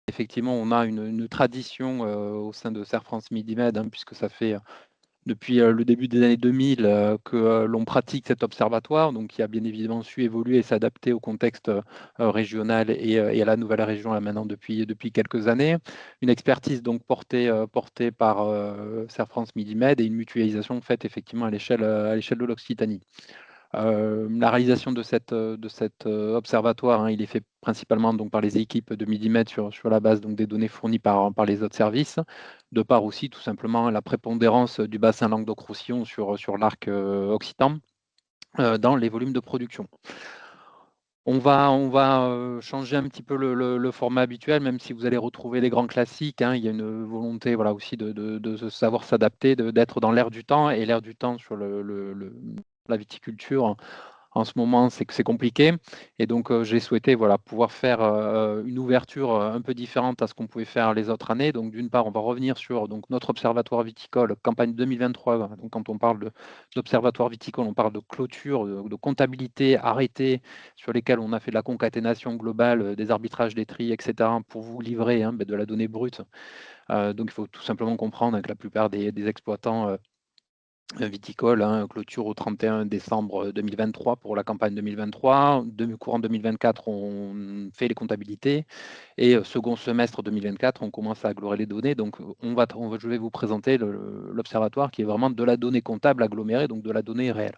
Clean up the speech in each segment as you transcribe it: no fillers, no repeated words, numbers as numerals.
effectivement, on a une tradition au sein de Serre France Midi Med, hein, puisque ça fait depuis le début des années 2000 que l'on pratique cet observatoire, donc qui a bien évidemment su évoluer et s'adapter au contexte régional et à la nouvelle région là, maintenant depuis quelques années. Une expertise donc portée par Serre France Midi Med et une mutualisation faite effectivement à l'échelle de l'Occitanie. La réalisation de cet observatoire, hein, il est fait principalement donc, par les équipes de Midimètre sur la base donc, des données fournies par les autres services, de par aussi tout simplement la prépondérance du bassin Languedoc-Roussillon sur l'arc occitan dans les volumes de production. On va changer un petit peu le format habituel, même si vous allez retrouver les grands classiques, hein. Il y a une volonté voilà, aussi de savoir s'adapter, d'être dans l'air du temps, et l'air du temps sur la viticulture en ce moment, c'est que c'est compliqué. Et donc, j'ai souhaité voilà, pouvoir faire une ouverture un peu différente à ce qu'on pouvait faire les autres années. Donc, d'une part, on va revenir sur donc, notre observatoire viticole, campagne 2023. Donc, quand on parle d'observatoire viticole, on parle de clôture, de comptabilité arrêtée sur lesquelles on a fait de la concaténation globale, des arbitrages, des tris, etc., pour vous livrer de la donnée brute. Donc, il faut tout simplement comprendre que la plupart des exploitants viticole, hein, clôture au 31 décembre 2023 pour la campagne 2023. Courant 2024, on fait les comptabilités. Et second semestre 2024, on commence à agglomérer les données. Donc, je vais vous présenter l'observatoire qui est vraiment de la donnée comptable agglomérée, donc de la donnée réelle.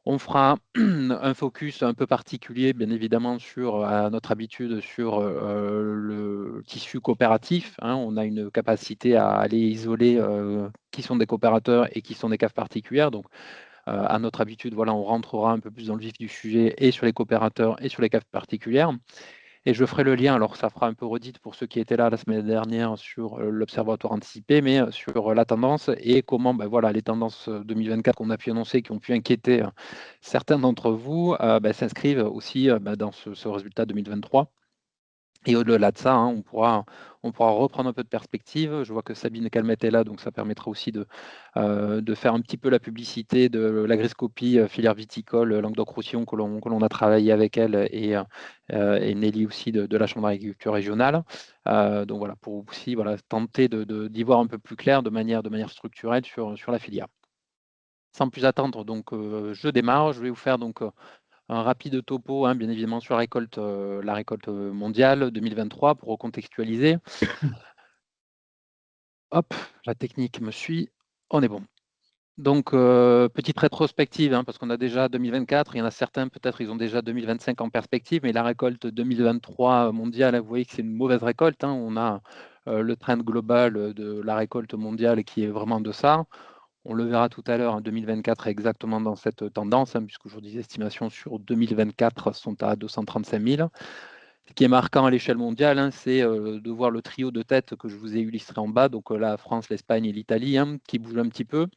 On fera un focus un peu particulier, bien évidemment, à notre habitude, sur le tissu coopératif, hein. On a une capacité à aller isoler qui sont des coopérateurs et qui sont des caves particulières. Donc, à notre habitude, voilà, on rentrera un peu plus dans le vif du sujet et sur les coopérateurs et sur les caves particulières. Et je ferai le lien, alors ça fera un peu redite pour ceux qui étaient là la semaine dernière sur l'observatoire anticipé, mais sur la tendance et comment voilà, les tendances 2024 qu'on a pu annoncer, qui ont pu inquiéter certains d'entre vous, s'inscrivent aussi dans ce résultat 2023. Et au-delà de ça, hein, on pourra reprendre un peu de perspective. Je vois que Sabine Calmette est là, donc ça permettra aussi de faire un petit peu la publicité de l'agriscopie filière viticole Languedoc-Roussillon que l'on a travaillé avec elle et Nelly aussi de la Chambre d'agriculture régionale. Donc voilà, pour aussi voilà, tenter d'y voir un peu plus clair de manière structurelle sur la filière. Sans plus attendre, donc je démarre. Je vais vous faire donc un rapide topo, hein, bien évidemment, sur la récolte mondiale 2023 pour recontextualiser. Hop, la technique me suit. On est bon. Donc, petite rétrospective, hein, parce qu'on a déjà 2024, il y en a certains, peut-être, ils ont déjà 2025 en perspective, mais la récolte 2023 mondiale, vous voyez que c'est une mauvaise récolte, hein. On a le trend global de la récolte mondiale qui est vraiment de ça. On le verra tout à l'heure, hein, 2024 est exactement dans cette tendance, hein, puisqu'aujourd'hui, les estimations sur 2024 sont à 235 000. Ce qui est marquant à l'échelle mondiale, hein, c'est de voir le trio de tête que je vous ai illustré en bas, donc la France, l'Espagne et l'Italie, hein, qui bougent un petit peu.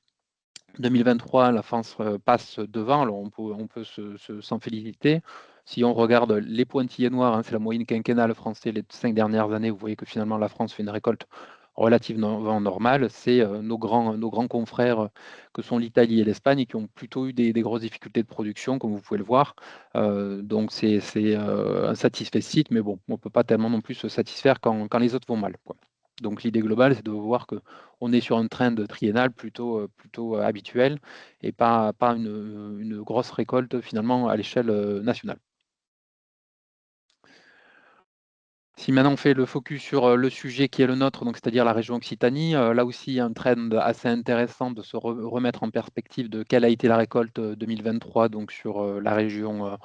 2023, la France passe devant, alors on peut s'en féliciter. Si on regarde les pointillés noirs, hein, c'est la moyenne quinquennale française les 5 dernières années, vous voyez que finalement la France fait une récolte relativement normale. C'est nos grands confrères que sont l'Italie et l'Espagne qui ont plutôt eu des grosses difficultés de production, comme vous pouvez le voir. Donc c'est un satisfait, mais bon, on ne peut pas tellement non plus se satisfaire quand les autres vont mal, quoi. Donc l'idée globale, c'est de voir qu'on est sur un trend triennal plutôt habituel et pas une grosse récolte finalement à l'échelle nationale. Si maintenant on fait le focus sur le sujet qui est le nôtre, donc c'est-à-dire la région Occitanie, là aussi il y a un trend assez intéressant de se remettre en perspective de quelle a été la récolte 2023 donc sur la région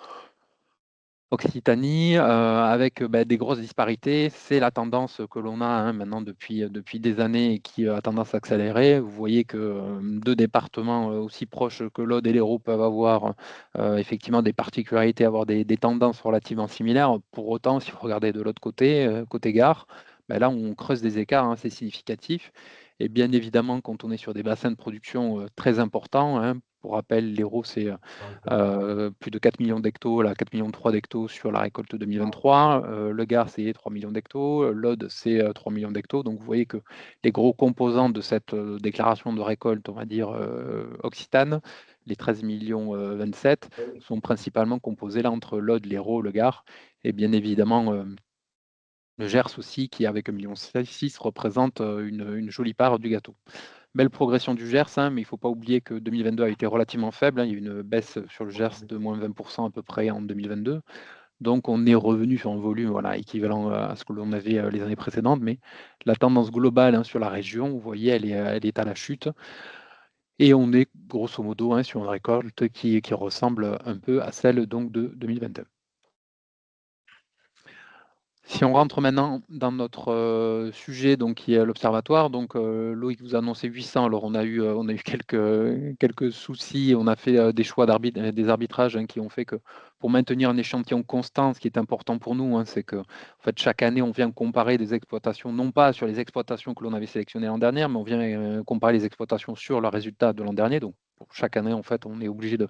Occitanie, avec des grosses disparités. C'est la tendance que l'on a, hein, maintenant depuis des années et qui a tendance à accélérer. Vous voyez que deux départements aussi proches que l'Aude et l'Hérault peuvent avoir effectivement des particularités, avoir des tendances relativement similaires. Pour autant, si vous regardez de l'autre côté, côté Gard, là on creuse des écarts assez significatifs. Et bien évidemment, quand on est sur des bassins de production très importants, hein, pour rappel, l'Hérault, c'est plus de 4 millions d'hectos, là, 4 millions de 3 d'hectos sur la récolte 2023. Le Gard, c'est 3 millions d'hectos. L'Aude, c'est 3 millions d'hectos. Donc, vous voyez que les gros composants de cette déclaration de récolte, on va dire, occitane, les 13 millions 27, sont principalement composés là entre l'Aude, l'Hérault, le Gard. Et bien évidemment, Le Gers aussi, qui avec 1,6 million représente une jolie part du gâteau. Belle progression du Gers, hein, mais il ne faut pas oublier que 2022 a été relativement faible, hein. Il y a eu une baisse sur le Gers de moins 20% à peu près en 2022. Donc on est revenu sur un volume voilà, équivalent à ce que l'on avait les années précédentes, mais la tendance globale, hein, sur la région, vous voyez, elle est à la chute. Et on est grosso modo, hein, sur une récolte qui ressemble un peu à celle donc de 2022. Si on rentre maintenant dans notre sujet, donc qui est l'observatoire, donc Loïc vous a annoncé 800. Alors on a eu quelques soucis. On a fait des choix des arbitrages, hein, qui ont fait que pour maintenir un échantillon constant, ce qui est important pour nous, hein, c'est que en fait, chaque année, on vient comparer des exploitations, non pas sur les exploitations que l'on avait sélectionnées l'an dernier, mais on vient comparer les exploitations sur le résultat de l'an dernier. Donc pour chaque année, en fait, on est obligé de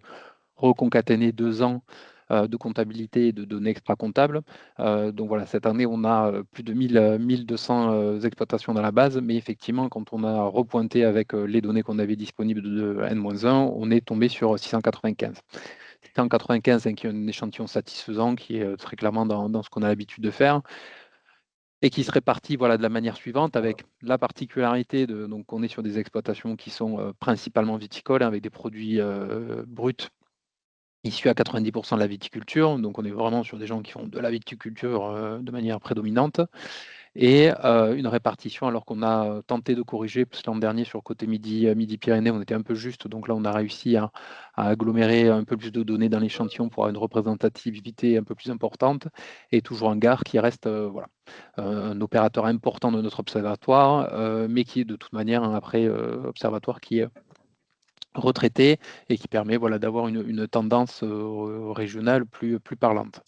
reconcaténer 2 ans de comptabilité et de données extra-comptables. Donc voilà, cette année, on a plus de 1200 exploitations dans la base, mais effectivement, quand on a repointé avec les données qu'on avait disponibles de N-1, on est tombé sur 695. 695, hein, qui est un échantillon satisfaisant, qui est très clairement dans ce qu'on a l'habitude de faire, et qui se répartit voilà, de la manière suivante, avec la particularité donc on est sur des exploitations qui sont principalement viticoles, hein, avec des produits bruts issus à 90% de la viticulture. Donc on est vraiment sur des gens qui font de la viticulture de manière prédominante, et une répartition, alors qu'on a tenté de corriger, parce que l'an dernier sur le côté Midi-Pyrénées, on était un peu juste, donc là on a réussi à agglomérer un peu plus de données dans l'échantillon pour avoir une représentativité un peu plus importante, et toujours un Gard qui reste voilà, un opérateur important de notre observatoire, mais qui est de toute manière un après observatoire qui est retraité et qui permet voilà, d'avoir une tendance régionale plus parlante.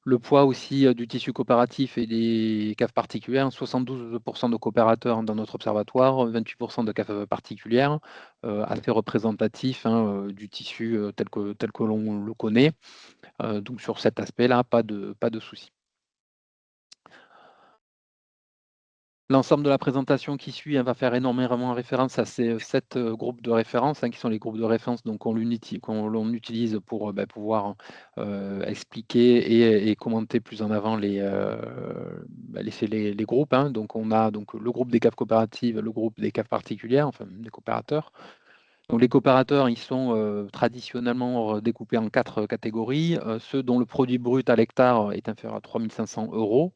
Le poids aussi du tissu coopératif et des caves particulières, 72% de coopérateurs dans notre observatoire, 28% de caves particulières, assez représentatif, hein, du tissu tel que l'on le connaît. Donc sur cet aspect-là, pas de souci. L'ensemble de la présentation qui suit, elle va faire énormément référence à ces 7 groupes de référence, hein, qui sont les groupes de référence donc l'on utilise pour pouvoir expliquer et commenter plus en avant les groupes, hein. Donc on a donc le groupe des caves coopératives, le groupe des caves particulières, enfin des coopérateurs. Donc les coopérateurs, ils sont traditionnellement découpés en 4 catégories. Ceux dont le produit brut à l'hectare est inférieur à 3 500 €.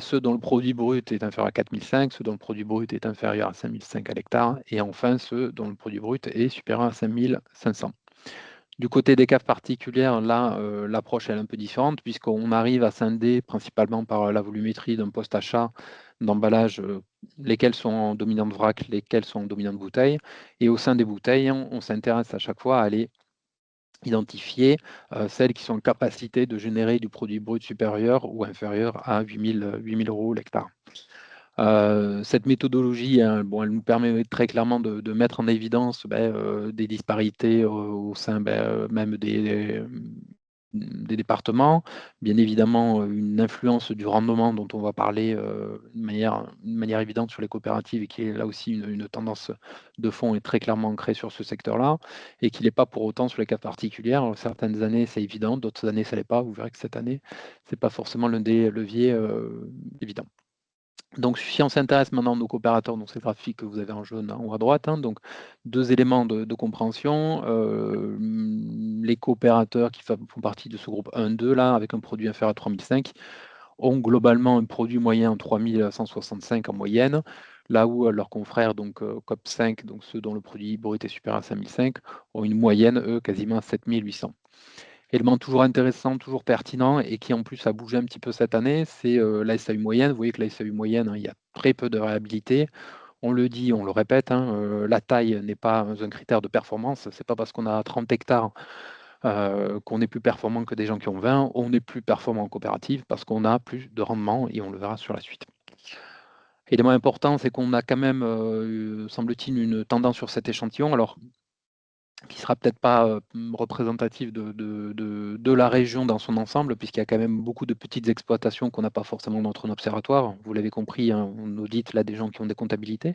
Ceux dont le produit brut est inférieur à 4 500, ceux dont le produit brut est inférieur à 5 500 à l'hectare, et enfin ceux dont le produit brut est supérieur à 5 500. Du côté des caves particulières, là, l'approche est un peu différente, puisqu'on arrive à scinder principalement par la volumétrie d'un poste achat d'emballage, lesquels sont en dominante vrac, lesquels sont en dominante bouteille. Et au sein des bouteilles, on s'intéresse à chaque fois à aller identifier celles qui sont en capacité de générer du produit brut supérieur ou inférieur à 8 000 € l'hectare. Cette méthodologie, hein, bon, elle nous permet très clairement de mettre en évidence des disparités au sein même des départements. Bien évidemment, une influence du rendement dont on va parler de manière évidente sur les coopératives, et qui est là aussi une tendance de fond et très clairement ancrée sur ce secteur-là, et qui n'est pas pour autant sur les cas particuliers. Alors, certaines années, c'est évident, d'autres années, ça ne l'est pas. Vous verrez que cette année, ce n'est pas forcément l'un des leviers évidents. Donc, si on s'intéresse maintenant à nos coopérateurs, donc c'est le graphique que vous avez en jaune en haut à droite, hein, donc 2 éléments de compréhension. Les coopérateurs qui font partie de ce groupe 1-2 là, avec un produit inférieur à 3 500, ont globalement un produit moyen en 3 165 en moyenne, là où leurs confrères, donc COP 5, donc ceux dont le produit brut est supérieur à 5 500, ont une moyenne, eux, quasiment à 7 800. Élément toujours intéressant, toujours pertinent, et qui en plus a bougé un petit peu cette année, c'est la SAU moyenne. Vous voyez que la SAU moyenne, hein, il y a très peu de variabilité. On le dit, on le répète, hein, la taille n'est pas un critère de performance. C'est pas parce qu'on a 30 hectares qu'on est plus performant que des gens qui ont 20. On est plus performant en coopérative parce qu'on a plus de rendement, et on le verra sur la suite. Élément important, c'est qu'on a quand même, semble-t-il, une tendance sur cet échantillon. Alors, qui sera peut-être pas représentative de la région dans son ensemble, puisqu'il y a quand même beaucoup de petites exploitations qu'on n'a pas forcément dans notre observatoire. Vous l'avez compris, hein, on audite là des gens qui ont des comptabilités.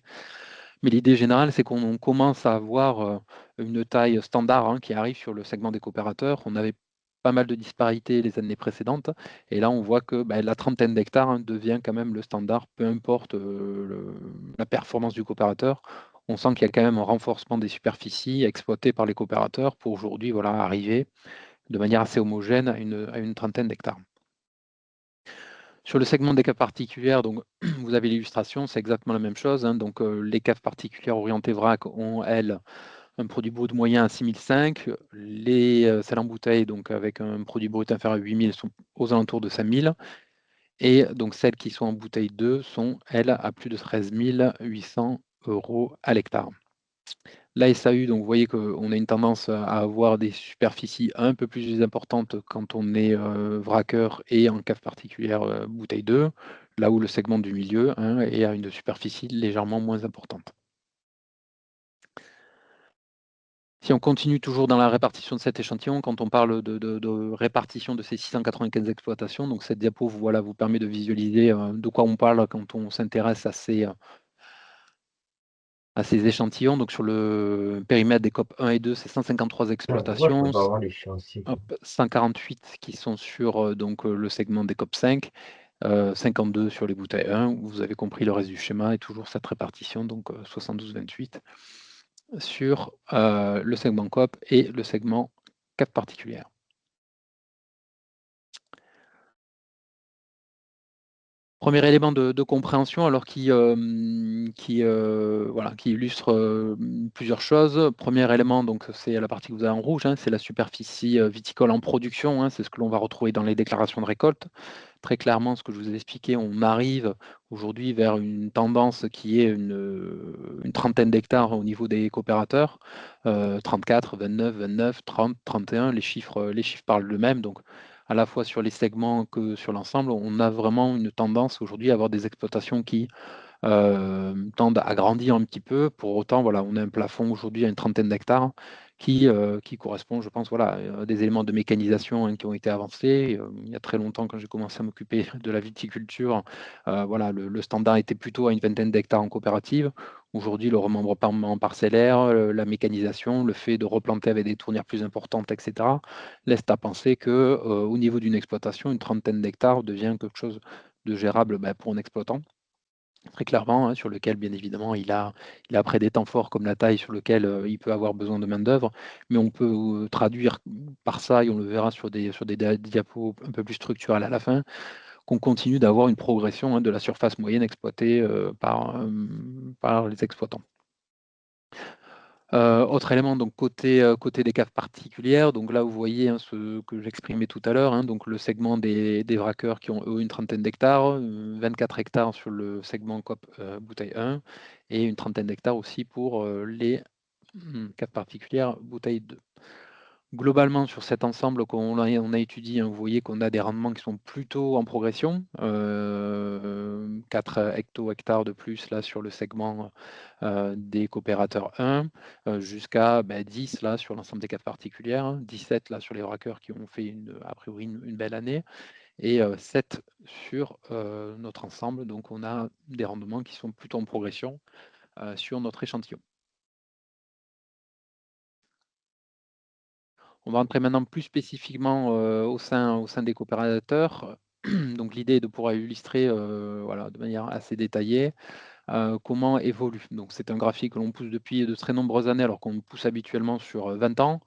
Mais l'idée générale, c'est qu'on commence à avoir une taille standard, hein, qui arrive sur le segment des coopérateurs. On avait pas mal de disparités les années précédentes. Et là, on voit que la trentaine d'hectares devient quand même le standard, peu importe la performance du coopérateur. On sent qu'il y a quand même un renforcement des superficies exploitées par les coopérateurs pour aujourd'hui arriver de manière assez homogène à une trentaine d'hectares. Sur le segment des caves particulières, donc, vous avez l'illustration, c'est exactement la même chose. Donc, les caves particulières orientées vrac ont, elles, un produit brut moyen à 6005. Celles en bouteille, donc avec un produit brut inférieur à 8000, sont aux alentours de 5000. Et donc celles qui sont en bouteille 2 sont, elles, à plus de 13 800 € à l'hectare. La SAU, donc vous voyez qu'on a une tendance à avoir des superficies un peu plus importantes quand on est vraqueur et en cave particulière bouteille 2, là où le segment du milieu est à une superficie légèrement moins importante. Si on continue toujours dans la répartition de cet échantillon, quand on parle de répartition de ces 695 exploitations, donc cette diapo voilà, vous permet de visualiser de quoi on parle quand on s'intéresse à ces échantillons. Donc sur le périmètre des COP 1 et 2, c'est 153 Ah, pourquoi je peux exploitations, pas avoir l'échéancier? 148 qui sont sur le segment des COP 5, 52 sur les bouteilles 1. Vous avez compris le reste du schéma et toujours cette répartition, donc 72-28 sur le segment COP et le segment CAP particulière. Premier élément de compréhension, alors qui illustre plusieurs choses. Premier élément, donc c'est la partie que vous avez en rouge, c'est la superficie viticole en production, c'est ce que l'on va retrouver dans les déclarations de récolte. Très clairement, ce que je vous ai expliqué, on arrive aujourd'hui vers une tendance qui est une trentaine d'hectares au niveau des coopérateurs, 34, 29, 29, 30, 31, les chiffres parlent d'eux-mêmes. Donc, à la fois sur les segments que sur l'ensemble, on a vraiment une tendance aujourd'hui à avoir des exploitations qui tendent à grandir un petit peu. Pour autant, voilà, on a un plafond aujourd'hui à une trentaine d'hectares qui correspond, je pense, voilà, à des éléments de mécanisation qui ont été avancés. Il y a très longtemps, quand j'ai commencé à m'occuper de la viticulture, voilà, le standard était plutôt à une vingtaine d'hectares en coopérative. Aujourd'hui, le remembrement parcellaire, la mécanisation, le fait de replanter avec des tournières plus importantes, etc., laisse à penser que au niveau d'une exploitation, une trentaine d'hectares devient quelque chose de gérable pour un exploitant. Très clairement, sur lequel bien évidemment il a après des temps forts comme la taille sur lequel, il peut avoir besoin de main-d'œuvre. Mais on peut, traduire par ça et on le verra sur des diapos un peu plus structurelles à la fin, qu'on continue d'avoir une progression, de la surface moyenne exploitée, par les exploitants. Autre élément, donc côté des caves particulières, donc là vous voyez, ce que j'exprimais tout à l'heure, donc le segment des vraqueurs qui ont eux une trentaine d'hectares, 24 hectares sur le segment COP bouteille 1 et une trentaine d'hectares aussi pour les caves particulières bouteille 2. Globalement, sur cet ensemble on a étudié, vous voyez qu'on a des rendements qui sont plutôt en progression. 4 hecto-hectares de plus là sur le segment des coopérateurs 1, jusqu'à 10 là sur l'ensemble des caves particulières, 17 là sur les vraqueurs qui ont fait a priori une belle année, et 7 sur notre ensemble. Donc on a des rendements qui sont plutôt en progression sur notre échantillon. On va entrer maintenant plus spécifiquement au sein des coopérateurs. Donc l'idée est de pouvoir illustrer voilà, de manière assez détaillée comment évolue. Donc c'est un graphique que l'on pousse depuis de très nombreuses années alors qu'on pousse habituellement sur 20 ans.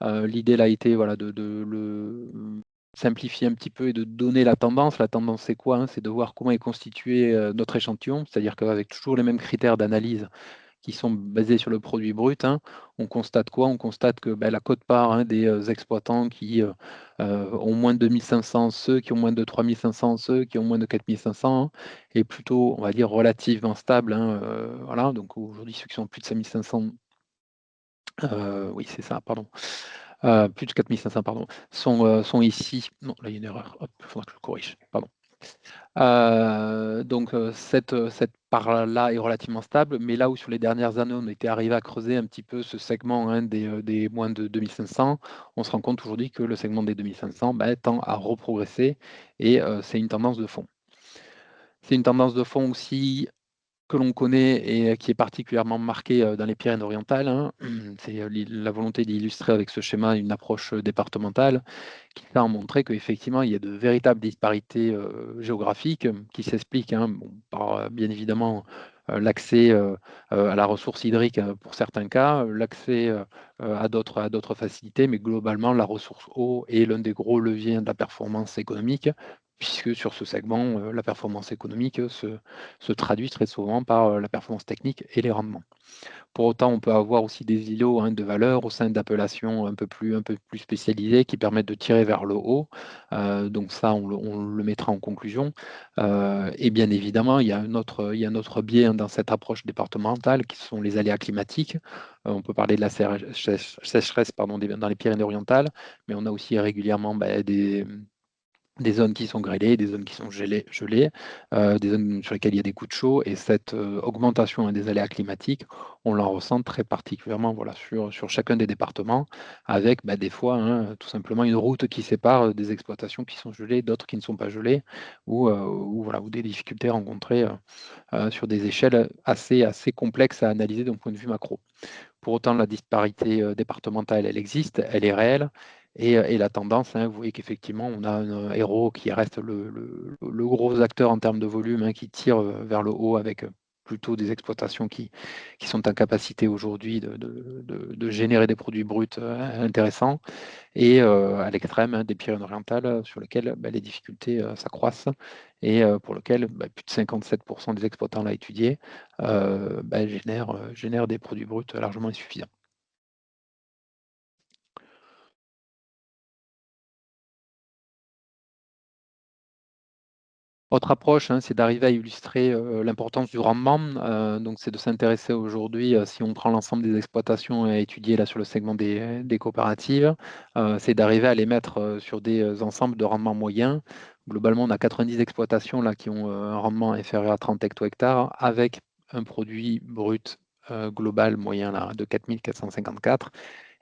L'idée là a été voilà, de le simplifier un petit peu et de donner la tendance. La tendance c'est quoi? C'est de voir comment est constitué notre échantillon, c'est-à-dire qu'avec toujours les mêmes critères d'analyse qui sont basés sur le produit brut, on constate quoi? On constate que la quote-part des exploitants qui ont moins de 2500, ceux qui ont moins de 3500, ceux qui ont moins de 4500, est plutôt, on va dire, relativement stable. Voilà, donc aujourd'hui, ceux qui sont plus de 5500, oui, c'est ça, pardon. Plus de 4500, pardon, sont ici. Non, là, il y a une erreur. Hop, il faudra que je le corrige. Pardon. Donc cette part-là est relativement stable, mais là où sur les dernières années, on était arrivé à creuser un petit peu ce segment des moins de 2500, on se rend compte aujourd'hui que le segment des 2500 tend à reprogresser et c'est une tendance de fond. C'est une tendance de fond aussi que l'on connaît et qui est particulièrement marqué dans les Pyrénées-Orientales, hein. C'est la volonté d'illustrer avec ce schéma une approche départementale qui va montrer qu'effectivement, il y a de véritables disparités géographiques qui s'expliquent, hein, bon, par bien évidemment l'accès à la ressource hydrique pour certains cas, l'accès à d'autres facilités, mais globalement, la ressource eau est l'un des gros leviers de la performance économique, puisque sur ce segment, la performance économique se traduit très souvent par la performance technique et les rendements. Pour autant, on peut avoir aussi des îlots, hein, de valeur au sein d'appellations un peu plus spécialisées qui permettent de tirer vers le haut. Donc ça, on le mettra en conclusion. Et bien évidemment, il y a un autre biais, hein, dans cette approche départementale qui sont les aléas climatiques. On peut parler de la sécheresse, pardon, dans les Pyrénées-Orientales, mais on a aussi régulièrement des zones qui sont grêlées, des zones qui sont gelées, des zones sur lesquelles il y a des coups de chaud et cette, augmentation, hein, des aléas climatiques, on la ressent très particulièrement, voilà, sur chacun des départements avec, bah, des fois, hein, tout simplement une route qui sépare, des exploitations qui sont gelées, d'autres qui ne sont pas gelées ou voilà, ou des difficultés rencontrées, sur des échelles assez complexes à analyser d'un point de vue macro. Pour autant, la disparité départementale, elle existe, elle est réelle. Et la tendance, hein, vous voyez qu'effectivement, on a un héros qui reste le gros acteur en termes de volume, hein, qui tire vers le haut avec plutôt des exploitations qui sont en capacité aujourd'hui de générer des produits bruts intéressants. Et à l'extrême, hein, des Pyrénées-Orientales, sur lesquelles bah, les difficultés s'accroissent et pour lequel bah, plus de 57% des exploitants là étudiés bah, génèrent des produits bruts largement insuffisants. Autre approche, hein, c'est d'arriver à illustrer l'importance du rendement. Donc c'est de s'intéresser aujourd'hui, si on prend l'ensemble des exploitations à étudier là sur le segment des coopératives, c'est d'arriver à les mettre sur des ensembles de rendement moyens. Globalement, on a 90 exploitations là qui ont un rendement inférieur à 30 hecto-hectares avec un produit brut global moyen là, de 4 454.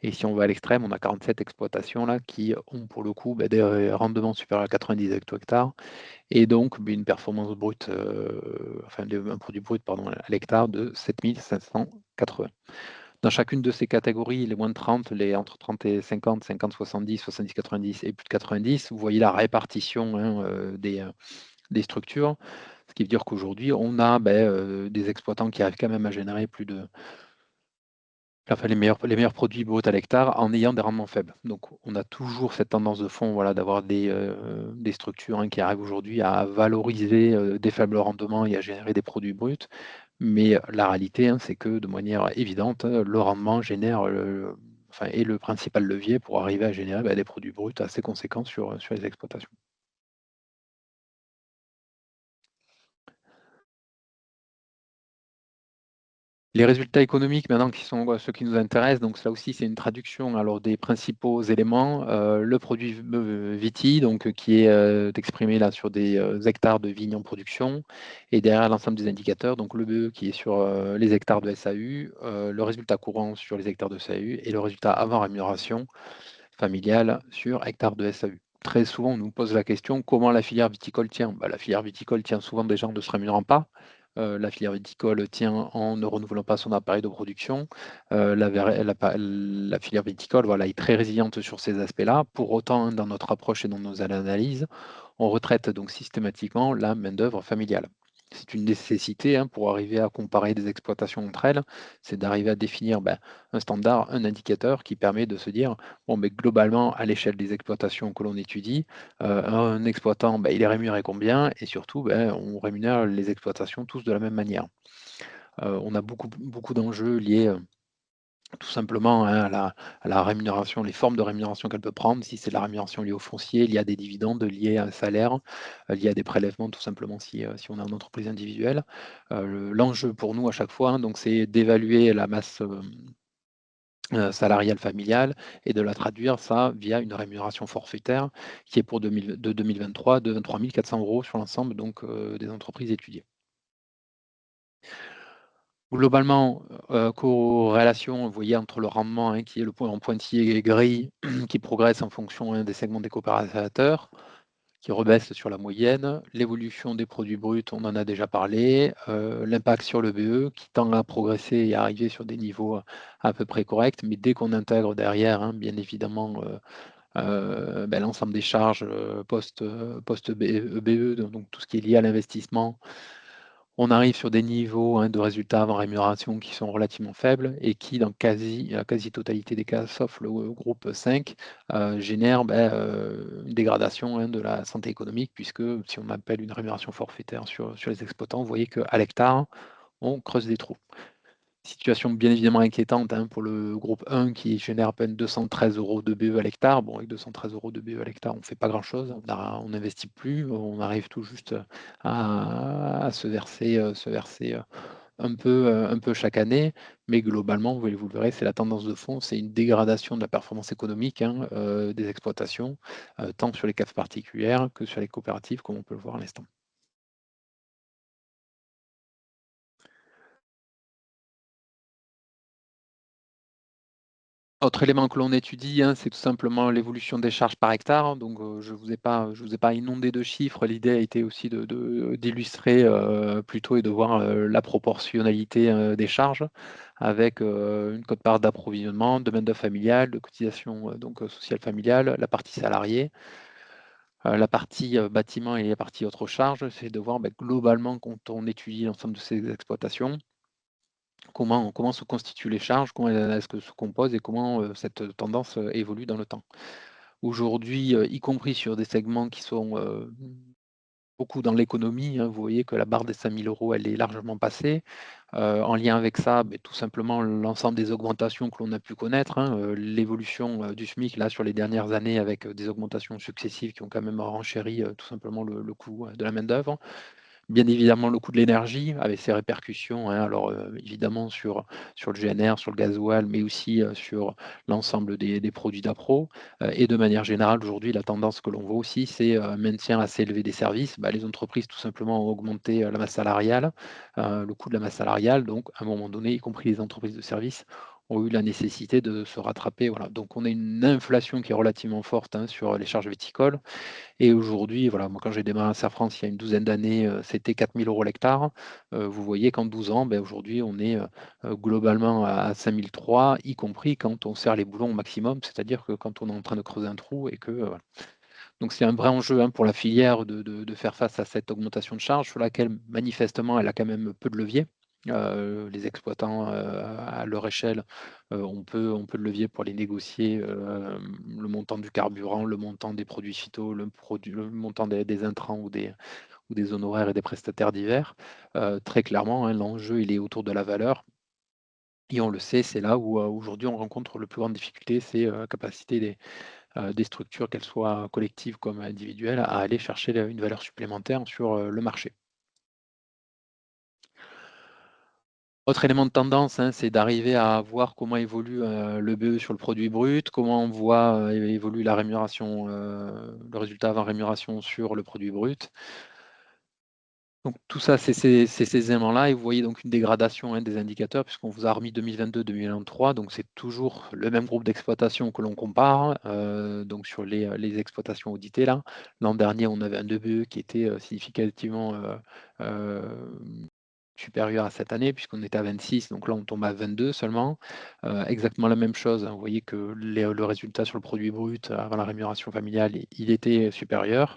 Et si on va à l'extrême, on a 47 exploitations là qui ont pour le coup bah, des rendements supérieurs à 90 hecto-hectares et donc une performance brute, enfin un produit brut pardon, à l'hectare de 7 580. Dans chacune de ces catégories, les moins de 30, les entre 30 et 50, 50, 70, 70, 90 et plus de 90, vous voyez la répartition, hein, des structures. Ce qui veut dire qu'aujourd'hui, on a des exploitants qui arrivent quand même à générer plus de enfin, les meilleurs produits bruts à l'hectare en ayant des rendements faibles. Donc, on a toujours cette tendance de fond, voilà, d'avoir des structures, hein, qui arrivent aujourd'hui à valoriser des faibles rendements et à générer des produits bruts. Mais la réalité, hein, c'est que de manière évidente, le rendement génère, enfin, est le principal levier pour arriver à générer des produits bruts assez conséquents sur les exploitations. Les résultats économiques maintenant qui sont, ceux qui nous intéressent, donc ça aussi c'est une traduction alors des principaux éléments, le produit viti donc qui est, exprimé là sur des, hectares de vignes en production et derrière l'ensemble des indicateurs, donc le BE qui est sur, les hectares de SAU, le résultat courant sur les hectares de SAU et le résultat avant rémunération familiale sur hectares de SAU. Très souvent, on nous pose la question: «Comment la filière viticole tient?» Bah, la filière viticole tient souvent déjà en ne se rémunérant pas. La filière viticole tient en ne renouvelant pas son appareil de production. La filière viticole, voilà, est très résiliente sur ces aspects-là. Pour autant, hein, dans notre approche et dans nos analyses, on retraite donc systématiquement la main-d'œuvre familiale. C'est une nécessité, hein, pour arriver à comparer des exploitations entre elles, c'est d'arriver à définir, un standard, un indicateur qui permet de se dire: «Bon, mais globalement, à l'échelle des exploitations que l'on étudie, un exploitant, il est rémunéré combien?» et surtout, on rémunère les exploitations tous de la même manière. On a beaucoup d'enjeux liés, tout simplement, hein, à la rémunération, les formes de rémunération qu'elle peut prendre. Si c'est de la rémunération liée au foncier, liée à des dividendes, liée à un salaire, liée à des prélèvements tout simplement si on est en entreprise individuelle. L'enjeu pour nous à chaque fois, hein, donc c'est d'évaluer la masse, salariale familiale et de la traduire ça via une rémunération forfaitaire qui est pour 2023 de 23 400 € sur l'ensemble donc des entreprises étudiées. Globalement, corrélation, vous voyez, entre le rendement, hein, qui est le point en pointillé gris qui progresse en fonction, hein, des segments des coopérateurs qui rebaisse sur la moyenne, l'évolution des produits bruts, on en a déjà parlé, l'impact sur le BE qui tend à progresser et à arriver sur des niveaux à peu près corrects, mais dès qu'on intègre derrière, hein, bien évidemment, l'ensemble des charges post BE, donc tout ce qui est lié à l'investissement, on arrive sur des niveaux, hein, de résultats avant rémunération qui sont relativement faibles et qui, dans la quasi-totalité des cas, sauf le groupe 5, génèrent une dégradation, hein, de la santé économique, puisque si on appelle une rémunération forfaitaire sur les exploitants, vous voyez qu'à l'hectare, on creuse des trous. Situation bien évidemment inquiétante, hein, pour le groupe 1 qui génère à peine 213 € de BE à l'hectare. Bon, avec 213 € de BE à l'hectare, on ne fait pas grand-chose, on n'investit plus, on arrive tout juste à se verser un peu chaque année. Mais globalement, vous le verrez, c'est la tendance de fond, c'est une dégradation de la performance économique, hein, des exploitations, tant sur les caves particulières que sur les coopératives, comme on peut le voir à l'instant. Autre élément que l'on étudie, hein, c'est tout simplement l'évolution des charges par hectare. Donc, je vous ai pas inondé de chiffres. L'idée a été aussi d'illustrer, plutôt et de voir, la proportionnalité, des charges avec, une quote-part d'approvisionnement, de main-d'œuvre familiale, de cotisation, sociale familiale, la partie salariée, la partie, bâtiment et la partie autres charges. C'est de voir, globalement, quand on étudie l'ensemble de ces exploitations, comment se constituent les charges, comment est-ce que se composent et comment, cette tendance, évolue dans le temps. Aujourd'hui, y compris sur des segments qui sont, beaucoup dans l'économie, hein, vous voyez que la barre des 5 000 €, elle est largement passée. En lien avec ça, tout simplement l'ensemble des augmentations que l'on a pu connaître, hein, l'évolution, du SMIC là sur les dernières années avec, des augmentations successives qui ont quand même renchéri, tout simplement le coût, de la main-d'œuvre. Bien évidemment, le coût de l'énergie avec ses répercussions, hein, alors, évidemment sur le GNR, sur le gasoil, mais aussi, sur l'ensemble des produits d'appro, et de manière générale, aujourd'hui, la tendance que l'on voit aussi, c'est, maintien assez élevé des services. Les entreprises, tout simplement, ont augmenté, la masse salariale, le coût de la masse salariale, donc à un moment donné, y compris les entreprises de services, ont eu la nécessité de se rattraper, voilà. Donc on a une inflation qui est relativement forte, hein, sur les charges viticoles. Et aujourd'hui, voilà, moi, quand j'ai démarré à Safran, il y a une douzaine d'années, c'était 4 000 € l'hectare. Vous voyez qu'en 12 ans, aujourd'hui, on est, globalement à 5 300, y compris quand on serre les boulons au maximum, c'est-à-dire que quand on est en train de creuser un trou et que, voilà. Donc c'est un vrai enjeu, hein, pour la filière de faire face à cette augmentation de charges sur laquelle manifestement elle a quand même peu de levier. Les exploitants, à leur échelle, ont peu de levier pour les négocier, le montant du carburant, le montant des produits phyto, le montant des intrants ou des honoraires et des prestataires divers. Très clairement, hein, l'enjeu il est autour de la valeur et on le sait, c'est là où, aujourd'hui on rencontre le plus grande difficulté, c'est, capacité des structures, qu'elles soient collectives comme individuelles, à aller chercher une valeur supplémentaire sur, le marché. Autre élément de tendance, hein, c'est d'arriver à voir comment évolue, le BE sur le produit brut, comment on voit, évolue la rémunération, le résultat avant rémunération sur le produit brut. Donc tout ça, c'est ces éléments-là et vous voyez donc une dégradation, hein, des indicateurs puisqu'on vous a remis 2022-2023, donc c'est toujours le même groupe d'exploitation que l'on compare, donc sur les exploitations auditées là. L'an dernier, on avait un DBE qui était, significativement, supérieur à cette année puisqu'on était à 26, donc là on tombe à 22 seulement. Exactement la même chose, hein, vous voyez que le résultat sur le produit brut avant la rémunération familiale, il était supérieur.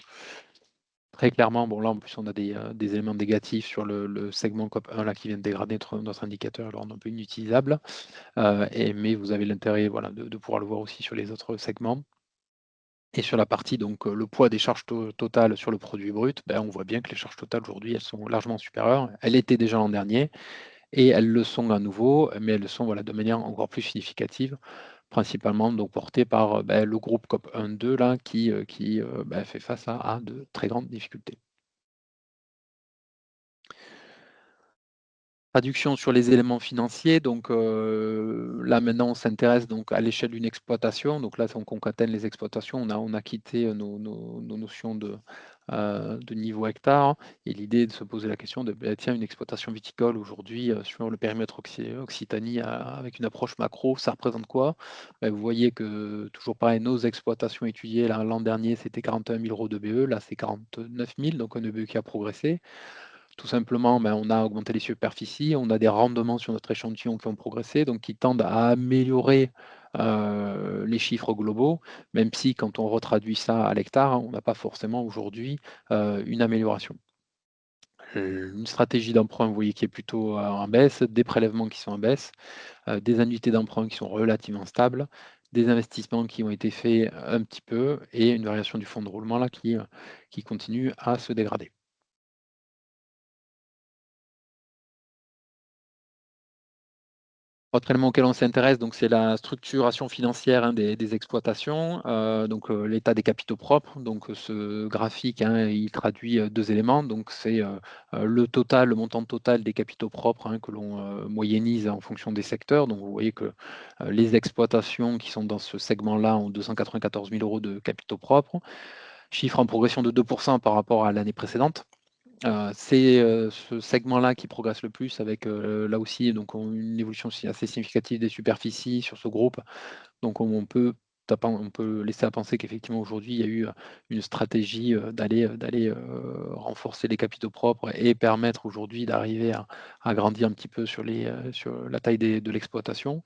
Très clairement, bon là en plus on a des éléments négatifs sur le segment COP 1 là qui vient de dégrader notre indicateur, le rendre un peu inutilisable. Mais vous avez l'intérêt, voilà, de pouvoir le voir aussi sur les autres segments. Et sur la partie donc, le poids des charges totales sur le produit brut, on voit bien que les charges totales aujourd'hui, elles sont largement supérieures. Elles étaient déjà l'an dernier et elles le sont à nouveau, mais elles le sont, voilà, de manière encore plus significative, principalement donc portées par, le groupe COP 1-2 là qui fait face à de très grandes difficultés. Traduction sur les éléments financiers, donc là maintenant on s'intéresse donc à l'échelle d'une exploitation. Donc là, si on concatène les exploitations, on a quitté nos notions de niveau hectare et l'idée est de se poser la question de, tiens, une exploitation viticole aujourd'hui, sur le périmètre Occitanie avec une approche macro, ça représente quoi? Vous voyez que toujours pareil, nos exploitations étudiées là, l'an dernier, c'était 41 000 € de BE, là c'est 49 000, donc un EBE qui a progressé. Tout simplement, on a augmenté les superficies, on a des rendements sur notre échantillon qui ont progressé, donc qui tendent à améliorer, les chiffres globaux, même si quand on retraduit ça à l'hectare, hein, on n'a pas forcément aujourd'hui, une amélioration. Une stratégie d'emprunt, vous voyez, qui est plutôt, en baisse, des prélèvements qui sont en baisse, des annuités d'emprunt qui sont relativement stables, des investissements qui ont été faits un petit peu et une variation du fonds de roulement là qui continue à se dégrader. Autre élément auquel on s'intéresse, donc c'est la structuration financière, hein, des exploitations, l'état des capitaux propres. Donc, ce graphique, hein, il traduit, 2 éléments. Donc c'est, le total, le montant total des capitaux propres, hein, que l'on, moyennise en fonction des secteurs. Donc vous voyez que, les exploitations qui sont dans ce segment-là ont 294 000 € de capitaux propres, chiffre en progression de 2 par rapport à l'année précédente. C'est, ce segment-là qui progresse le plus avec, là aussi donc une évolution aussi assez significative des superficies sur ce groupe. Donc on peut laisser à penser qu'effectivement aujourd'hui il y a eu, une stratégie, d'aller, renforcer les capitaux propres et permettre aujourd'hui d'arriver à grandir un petit peu sur la taille de l'exploitation.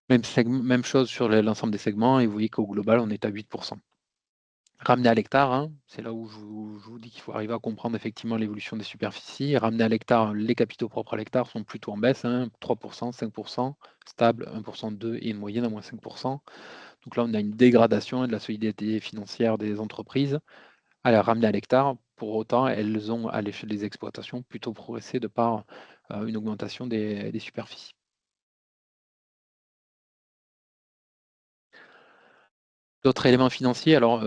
Même chose sur l'ensemble des segments et vous voyez qu'au global on est à 8. Ramener à l'hectare, hein, c'est là où je vous dis qu'il faut arriver à comprendre effectivement l'évolution des superficies. Ramener à l'hectare, les capitaux propres à l'hectare sont plutôt en baisse, hein, 3 5 stable, 1 2 et une moyenne à -5. Donc là, on a une dégradation de la solidité financière des entreprises. À la ramener à l'hectare, pour autant, elles ont, à l'échelle des exploitations, plutôt progressé de par, une augmentation des superficies. D'autres éléments financiers, alors,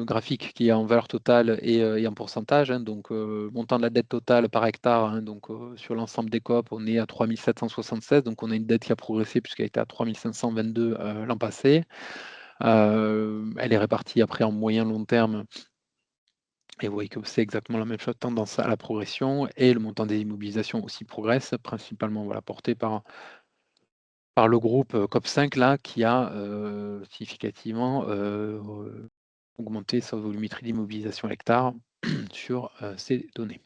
graphique qui est en valeur totale et en pourcentage, hein, donc, montant de la dette totale par hectare, hein, donc, sur l'ensemble des coop, on est à 3 776, donc on a une dette qui a progressé puisqu'elle était à 3 522, l'an passé. Elle est répartie après en moyen long terme et vous voyez que c'est exactement la même chose, tendance à la progression et le montant des immobilisations aussi progresse, principalement, voilà, porté par le groupe, COP5 là, qui a, significativement, augmenter sa volumétrie d'immobilisation à l'hectare sur, ces données.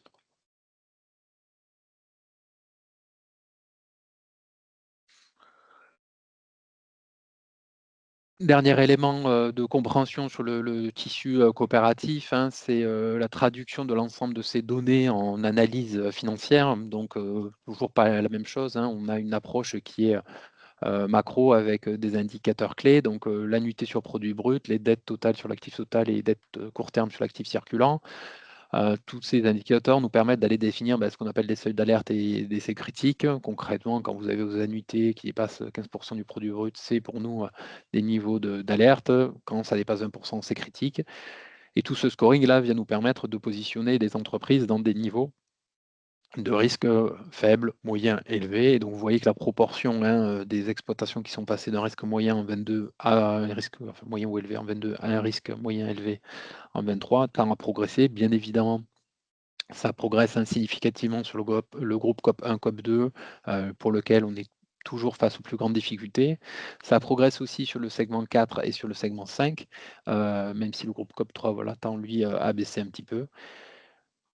Dernier élément, de compréhension sur le tissu, coopératif, hein, c'est, la traduction de l'ensemble de ces données en analyse, financière. Donc, toujours pas la même chose, hein. On a une approche qui est, macro avec, des indicateurs clés, donc, l'annuité sur produit brut, les dettes totales sur l'actif total et les dettes, court terme sur l'actif circulant. Tous ces indicateurs nous permettent d'aller définir, ce qu'on appelle des seuils d'alerte et des seuils critiques. Concrètement, quand vous avez vos annuités qui dépassent 15 du produit brut, c'est pour nous, des niveaux d'alerte. Quand ça dépasse 20 c'est critique et tout ce scoring-là vient nous permettre de positionner des entreprises dans des niveaux de risque, faible, moyen, élevé et donc vous voyez que la proportion, hein, des exploitations qui sont passées d'un risque moyen en 22 à un risque, enfin, moyen ou élevé en 22 à un risque moyen élevé en 23 tend à progresser. Bien évidemment, ça progresse, hein, significativement sur le groupe COP 1, COP 2, pour lequel on est toujours face aux plus grandes difficultés. Ça progresse aussi sur le segment 4 et sur le segment 5, même si le groupe COP 3, voilà, tend lui, à baisser un petit peu.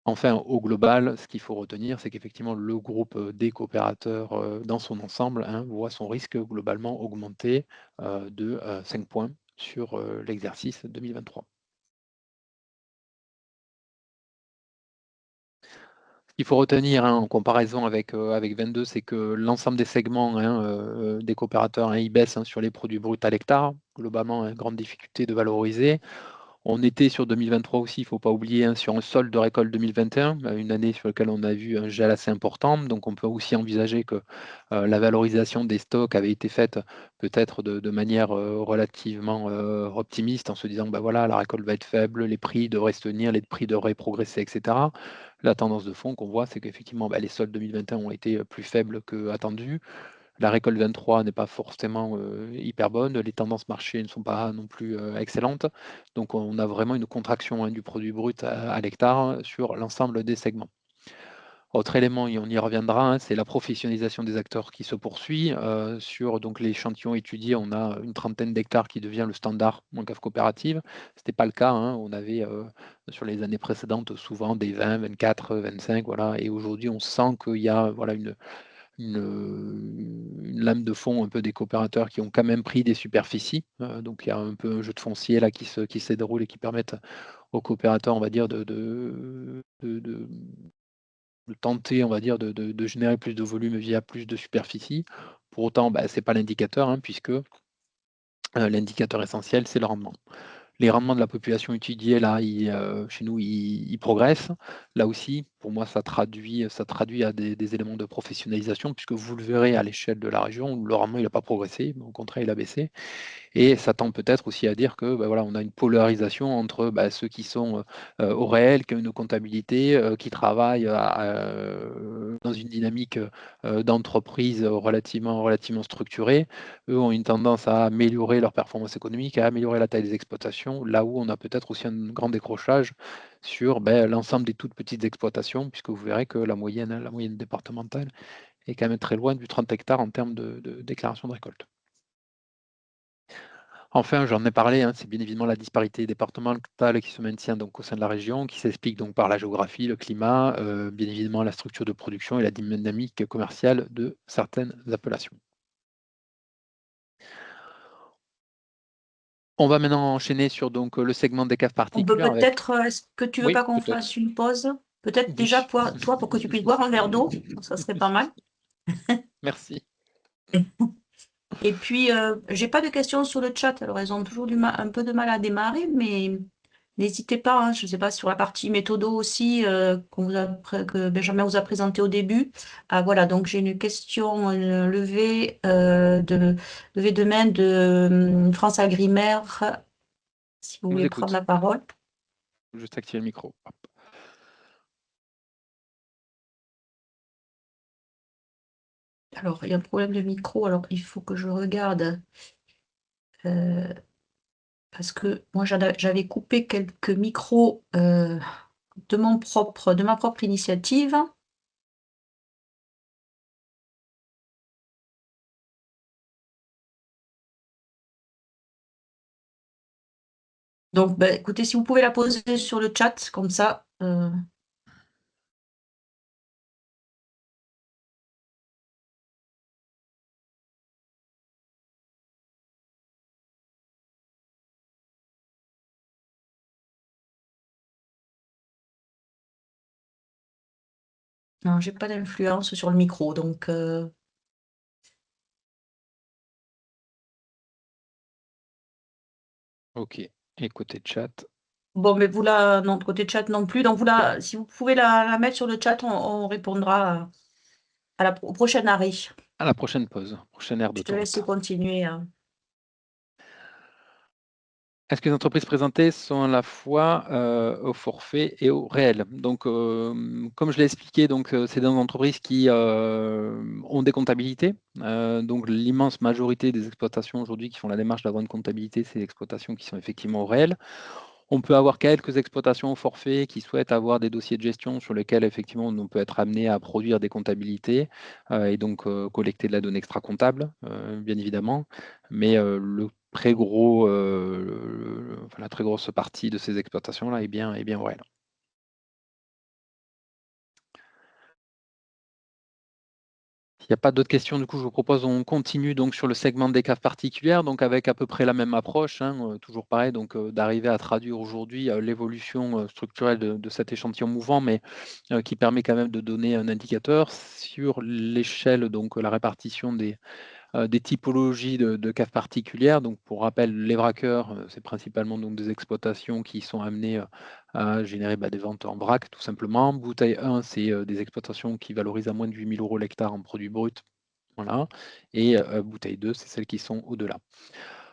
Enfin, au global, ce qu'il faut retenir, c'est qu'effectivement le groupe, des coopérateurs, dans son ensemble, hein, voit son risque globalement augmenter, de, 5 points sur, l'exercice 2023. Ce qu'il faut retenir, hein, en comparaison avec 22, c'est que l'ensemble des segments, hein, des coopérateurs, hein, ils baissent, hein, sur les produits bruts à l'hectare. Globalement, hein, grande difficulté de valoriser. On était sur 2023 aussi, il ne faut pas oublier, hein, sur un solde de récolte 2021, une année sur laquelle on a vu un gel assez important. Donc on peut aussi envisager que, la valorisation des stocks avait été faite peut-être de manière, relativement, optimiste en se disant: «Bah, voilà, la récolte va être faible, les prix devraient se tenir, les prix devraient progresser» et cetera. La tendance de fond qu'on voit, c'est qu'effectivement, les soldes 2021 ont été, plus faibles qu'attendus. La récolte 23 n'est pas forcément hyper bonne, les tendances marché ne sont pas non plus excellentes. Donc on a vraiment une contraction du produit brut à l'hectare sur l'ensemble des segments. Autre élément, et on y reviendra, c'est la professionnalisation des acteurs qui se poursuit. Sur donc l'échantillon étudié, on a une trentaine d'hectares qui devient le standard en cave coopérative. Ce n'était pas le cas, on avait sur les années précédentes souvent des 20, 24, 25, voilà. Et aujourd'hui, on sent qu'il y a voilà, une lame de fond un peu des coopérateurs qui ont quand même pris des superficies. Donc il y a un peu un jeu de foncier là qui se déroule et qui permettent aux coopérateurs, on va dire, de tenter, on va dire, de générer plus de volume via plus de superficie. Pour autant, ce n'est pas l'indicateur, puisque l'indicateur essentiel, c'est le rendement. Les rendements de la population étudiée, là, chez nous, ils progressent. Là aussi, pour moi, ça traduit à des éléments de professionnalisation, puisque vous le verrez à l'échelle de la région, le rendement, il n'a pas progressé, mais au contraire, il a baissé. Et ça tend peut-être aussi à dire que, voilà, on a une polarisation entre, ceux qui sont, au réel, qui ont une comptabilité, qui travaillent dans une dynamique, d'entreprise relativement structurée. Eux ont une tendance à améliorer leur performance économique, à améliorer la taille des exploitations, là où on a peut-être aussi un grand décrochage sur, l'ensemble des toutes petites exploitations, puisque vous verrez que la moyenne départementale est quand même très loin du 30 hectares en termes de déclaration de récolte. Enfin, j'en ai parlé, c'est bien évidemment la disparité départementale qui se maintient donc au sein de la région, qui s'explique donc par la géographie, le climat, bien évidemment la structure de production et la dynamique commerciale de certaines appellations. On va maintenant enchaîner sur donc le segment des caves On peut particulières avec peut-être, est-ce que tu veux oui, pas qu'on peut-être. fasse une pause? Peut-être déjà Oui, toi, pour que tu puisses boire un verre d'eau, ça serait pas mal. merci. Et puis, j'ai pas de questions sur le chat, alors elles ont toujours un peu de mal à démarrer, mais n'hésitez pas, je ne sais pas, sur la partie méthodo aussi, que Benjamin vous a présenté au début. Ah voilà, donc j'ai une question levée de main de France Agrimaire, si vous On vous voulez prendre écoute. la parole. Juste activer le micro. Hop. Alors, il y a un problème de micro, alors il faut que je regarde. euh, Parce que moi j'avais coupé quelques micros de ma propre initiative. Donc, écoutez, si vous pouvez la poser sur le chat, comme ça. Non, j'ai pas d'influence sur le micro, donc. Ok. Écoutez chat. Bon, mais non, de côté chat non plus. Donc, si vous pouvez la mettre sur le chat, on répondra au prochain arrêt. À la prochaine pause. Prochaine aire Je te laisse d'autoroute. continuer. Est-ce que les entreprises présentées sont à la fois au forfait et au réel? Donc, comme je l'ai expliqué, donc, c'est des entreprises qui ont des comptabilités. Donc, l'immense majorité des exploitations aujourd'hui qui font la démarche d'avoir une comptabilité, c'est des exploitations qui sont effectivement au réel. On peut avoir quelques exploitations au forfait qui souhaitent avoir des dossiers de gestion sur lesquels effectivement on peut être amené à produire des comptabilités et donc collecter de la donnée extra-comptable, bien évidemment. Mais le très gros, enfin, la très grosse partie de ces exploitations-là est bien réelle. S'il n'y a pas d'autres questions, du coup, je vous propose on continue donc sur le segment des caves particulières, donc avec à peu près la même approche, toujours pareil, donc d'arriver à traduire aujourd'hui l'évolution structurelle de cet échantillon mouvant, mais qui permet quand même de donner un indicateur sur l'échelle, donc la répartition des typologies de caves particulières. Donc, pour rappel, les vraqueurs, c'est principalement donc des exploitations qui sont amenées à générer des ventes en vrac, tout simplement. Bouteille 1, c'est des exploitations qui valorisent à moins de 8 000 € l'hectare en produits bruts. Voilà. Et bouteille 2, c'est celles qui sont au-delà.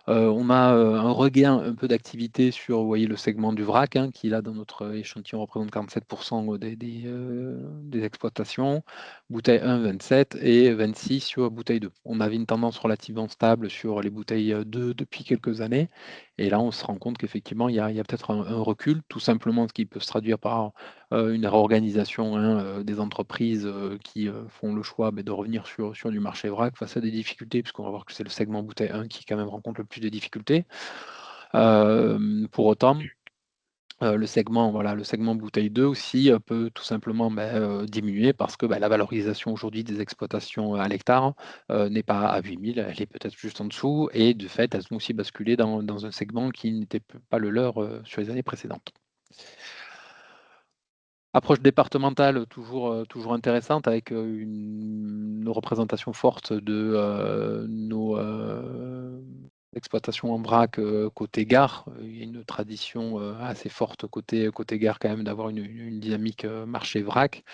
On a un regain un peu d'activité sur, vous voyez, le segment du vrac, qui là, dans notre échantillon, représente 47% des exploitations. bouteille 1, 27 et 26 sur bouteille 2. On avait une tendance relativement stable sur les bouteilles 2 depuis quelques années. Et là, on se rend compte qu'effectivement, il y a peut-être un recul, tout simplement ce qui peut se traduire par une réorganisation des entreprises qui font le choix de revenir sur du marché vrac face à des difficultés, puisqu'on va voir que c'est le segment bouteille 1 qui quand même rencontre le plus de difficultés. Pour autant, le segment bouteille 2 aussi peut tout simplement diminuer parce que la valorisation aujourd'hui des exploitations à l'hectare n'est pas à 8 000, elle est peut-être juste en dessous et de fait, elles ont aussi basculé dans un segment qui n'était pas le leur sur les années précédentes. Approche départementale toujours intéressante avec une représentation forte de nos exploitations en vrac côté gare. Il y a une tradition assez forte côté gare quand même d'avoir une dynamique marché vrac.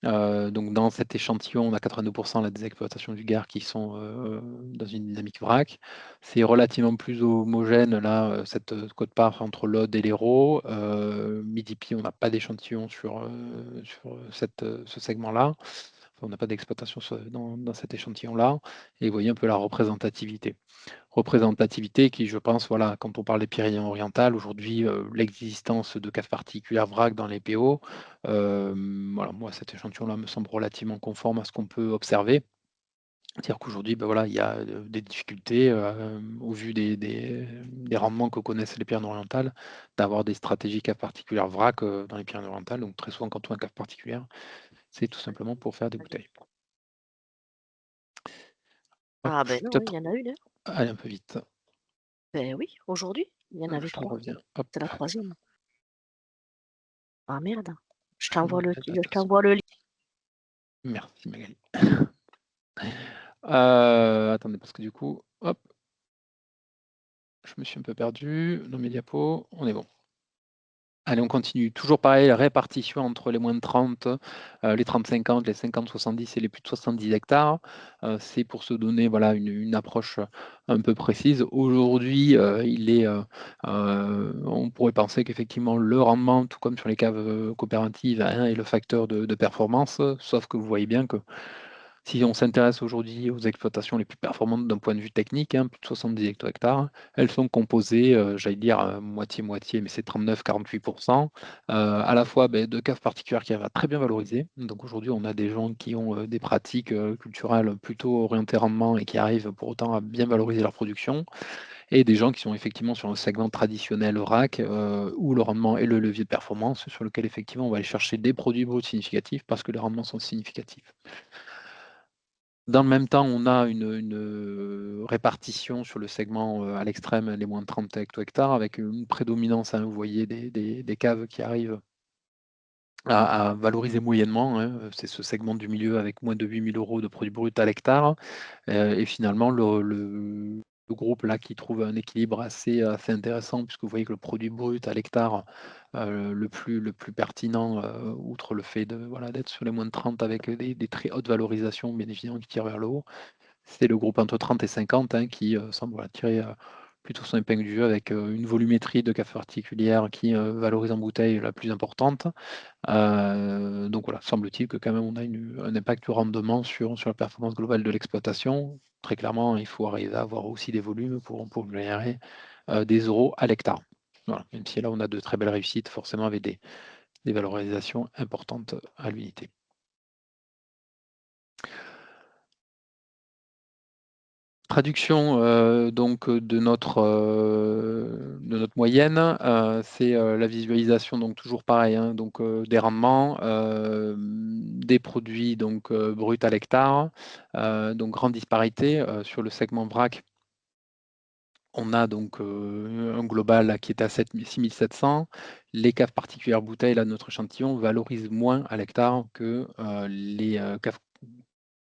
Donc dans cet échantillon, on a 82% là, des exploitations du Gard qui sont dans une dynamique vrac. C'est relativement plus homogène là, cette quote-part entre l'Aude et l'Hérault. Midi-Py, on n'a pas d'échantillon sur ce segment-là. Enfin, on n'a pas d'exploitation dans cet échantillon-là. Et vous voyez un peu la représentativité. Représentativité qui, je pense, voilà, quand on parle des Pyrénées-Orientales, aujourd'hui, l'existence de caves particulières vrac dans les PO, voilà, moi, cet échantillon-là me semble relativement conforme à ce qu'on peut observer. C'est-à-dire qu'aujourd'hui, voilà, il y a des difficultés, au vu des rendements que connaissent les Pyrénées-Orientales, d'avoir des stratégies caves particulières vrac dans les Pyrénées-Orientales. Donc très souvent, quand on a une cave particulière, c'est tout simplement pour faire des bouteilles. Hop, Ah je ben vais non, oui, il y peut-être en a une, hein. aller un peu vite. Ben oui, aujourd'hui, il y en avait Je 3. reviens. Hop, C'est la 3e. Ah merde. Je je t'envoie me le mets je date. t'envoie le lien. Merci Magali. Attendez, parce que du coup, hop, je me suis un peu perdu dans mes diapos. On est bon. Allez, on continue. Toujours pareil, la répartition entre les moins de 30, les 30-50, les 50-70 et les plus de 70 hectares. C'est pour se donner voilà, une approche un peu précise. Aujourd'hui, on pourrait penser qu'effectivement le rendement, tout comme sur les caves coopératives, est le facteur de performance, sauf que vous voyez bien que si on s'intéresse aujourd'hui aux exploitations les plus performantes d'un point de vue technique, plus de 70 hecto-hectares, elles sont composées, j'allais dire moitié-moitié, mais c'est 39-48%, à la fois de caves particulières qui arrivent à très bien valoriser. Donc aujourd'hui, on a des gens qui ont des pratiques culturelles plutôt orientées rendement et qui arrivent pour autant à bien valoriser leur production, et des gens qui sont effectivement sur un segment traditionnel RAC, où le rendement est le levier de performance, sur lequel effectivement on va aller chercher des produits bruts significatifs parce que les rendements sont significatifs. Dans le même temps, on a une répartition sur le segment à l'extrême, les moins de 30 hecto-hectares, avec une prédominance, vous voyez, des caves qui arrivent à valoriser moyennement. C'est ce segment du milieu avec moins de 8 000 € de produit brut à l'hectare. Et finalement, le groupe là qui trouve un équilibre assez intéressant, puisque vous voyez que le produit brut à l'hectare le plus pertinent, outre le fait d'être sur les moins de 30 avec des très hautes valorisations, bien évidemment, qui tirent vers le haut, c'est le groupe entre 30 et 50 qui semble tirer plutôt son épingle du jeu avec une volumétrie de caves particulières qui valorise en bouteille la plus importante. Donc voilà, semble-t-il que quand même on a un impact du rendement sur la performance globale de l'exploitation. Très clairement, il faut arriver à avoir aussi des volumes pour générer des euros à l'hectare. Voilà, même si là on a de très belles réussites, forcément avec des valorisations importantes à l'unité. Traduction donc de notre moyenne, c'est la visualisation, donc toujours pareil, donc des rendements, des produits donc bruts à l'hectare, donc grande disparité sur le segment vrac. On a donc un global là, qui est à 6 700. Les caves particulières bouteilles, là, de notre échantillon, valorisent moins à l'hectare que les caves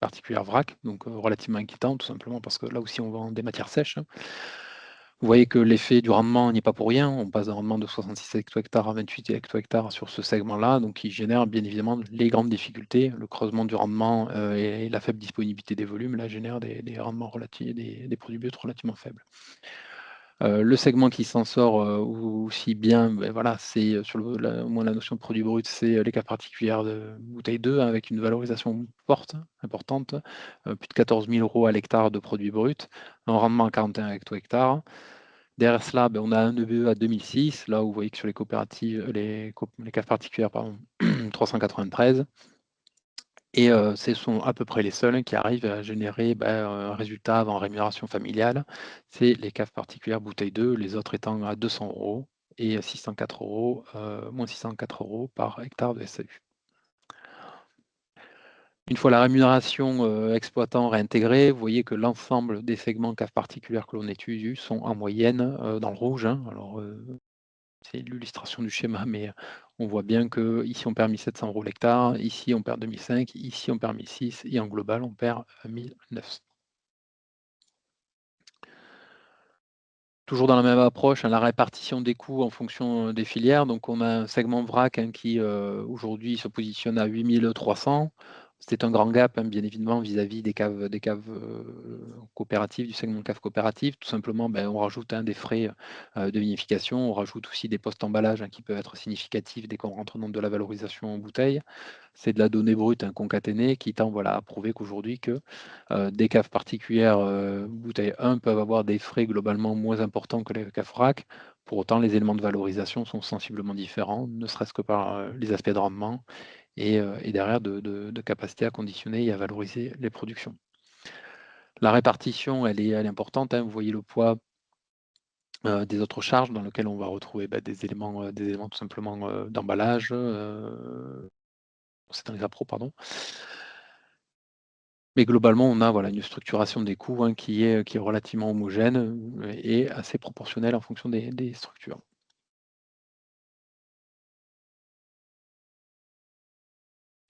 particulière vrac, donc relativement inquiétant, tout simplement parce que là aussi on vend des matières sèches. Vous voyez que l'effet du rendement n'y est pas pour rien, on passe d'un rendement de 66 hecto-hectares à 28 hecto-hectares sur ce segment-là, donc qui génère bien évidemment les grandes difficultés. Le creusement du rendement et la faible disponibilité des volumes, là, génèrent des rendements relatifs, des produits bruts relativement faibles. Le segment qui s'en sort aussi bien, ben voilà, c'est sur au moins la notion de produit brut, c'est les caves particulières de bouteille 2 avec une valorisation forte, importante, plus de 14 000 € à l'hectare de produits bruts, un rendement à 41 hecto-hectares. Derrière cela, ben, on a un EBE à 2006, là où vous voyez que sur les coopératives, les caves particulières, pardon, 393. Et ce sont à peu près les seuls qui arrivent à générer un résultat avant rémunération familiale. C'est les caves particulières bouteille 2, les autres étant à 200 € et 604 €, moins 604 € par hectare de SAU. Une fois la rémunération exploitant réintégrée, vous voyez que l'ensemble des segments caves particulières que l'on étudie sont en moyenne dans le rouge, hein. Alors, c'est l'illustration du schéma, mais on voit bien qu'ici on perd 1 700 € l'hectare, ici on perd 2005, ici on perd 1006 et en global on perd 1900. Toujours dans la même approche, hein, la répartition des coûts en fonction des filières. Donc on a un segment vrac qui aujourd'hui se positionne à 8 300. C'est un grand gap, hein, bien évidemment, vis-à-vis des caves coopératives, du segment cave coopérative. Tout simplement, on rajoute des frais de vinification, on rajoute aussi des postes emballages qui peuvent être significatifs dès qu'on rentre dans de la valorisation en bouteille. C'est de la donnée brute concaténée qui tend à prouver qu'aujourd'hui que des caves particulières bouteille 1 peuvent avoir des frais globalement moins importants que les caves vrac. Pour autant, les éléments de valorisation sont sensiblement différents, ne serait-ce que par les aspects de rendement et derrière de capacité à conditionner et à valoriser les productions. La répartition, elle est importante, hein. Vous voyez le poids des autres charges dans lesquelles on va retrouver des éléments tout simplement d'emballage, c'est dans les appros, pardon. Mais globalement, on a une structuration des coûts qui est relativement homogène et assez proportionnelle en fonction des structures.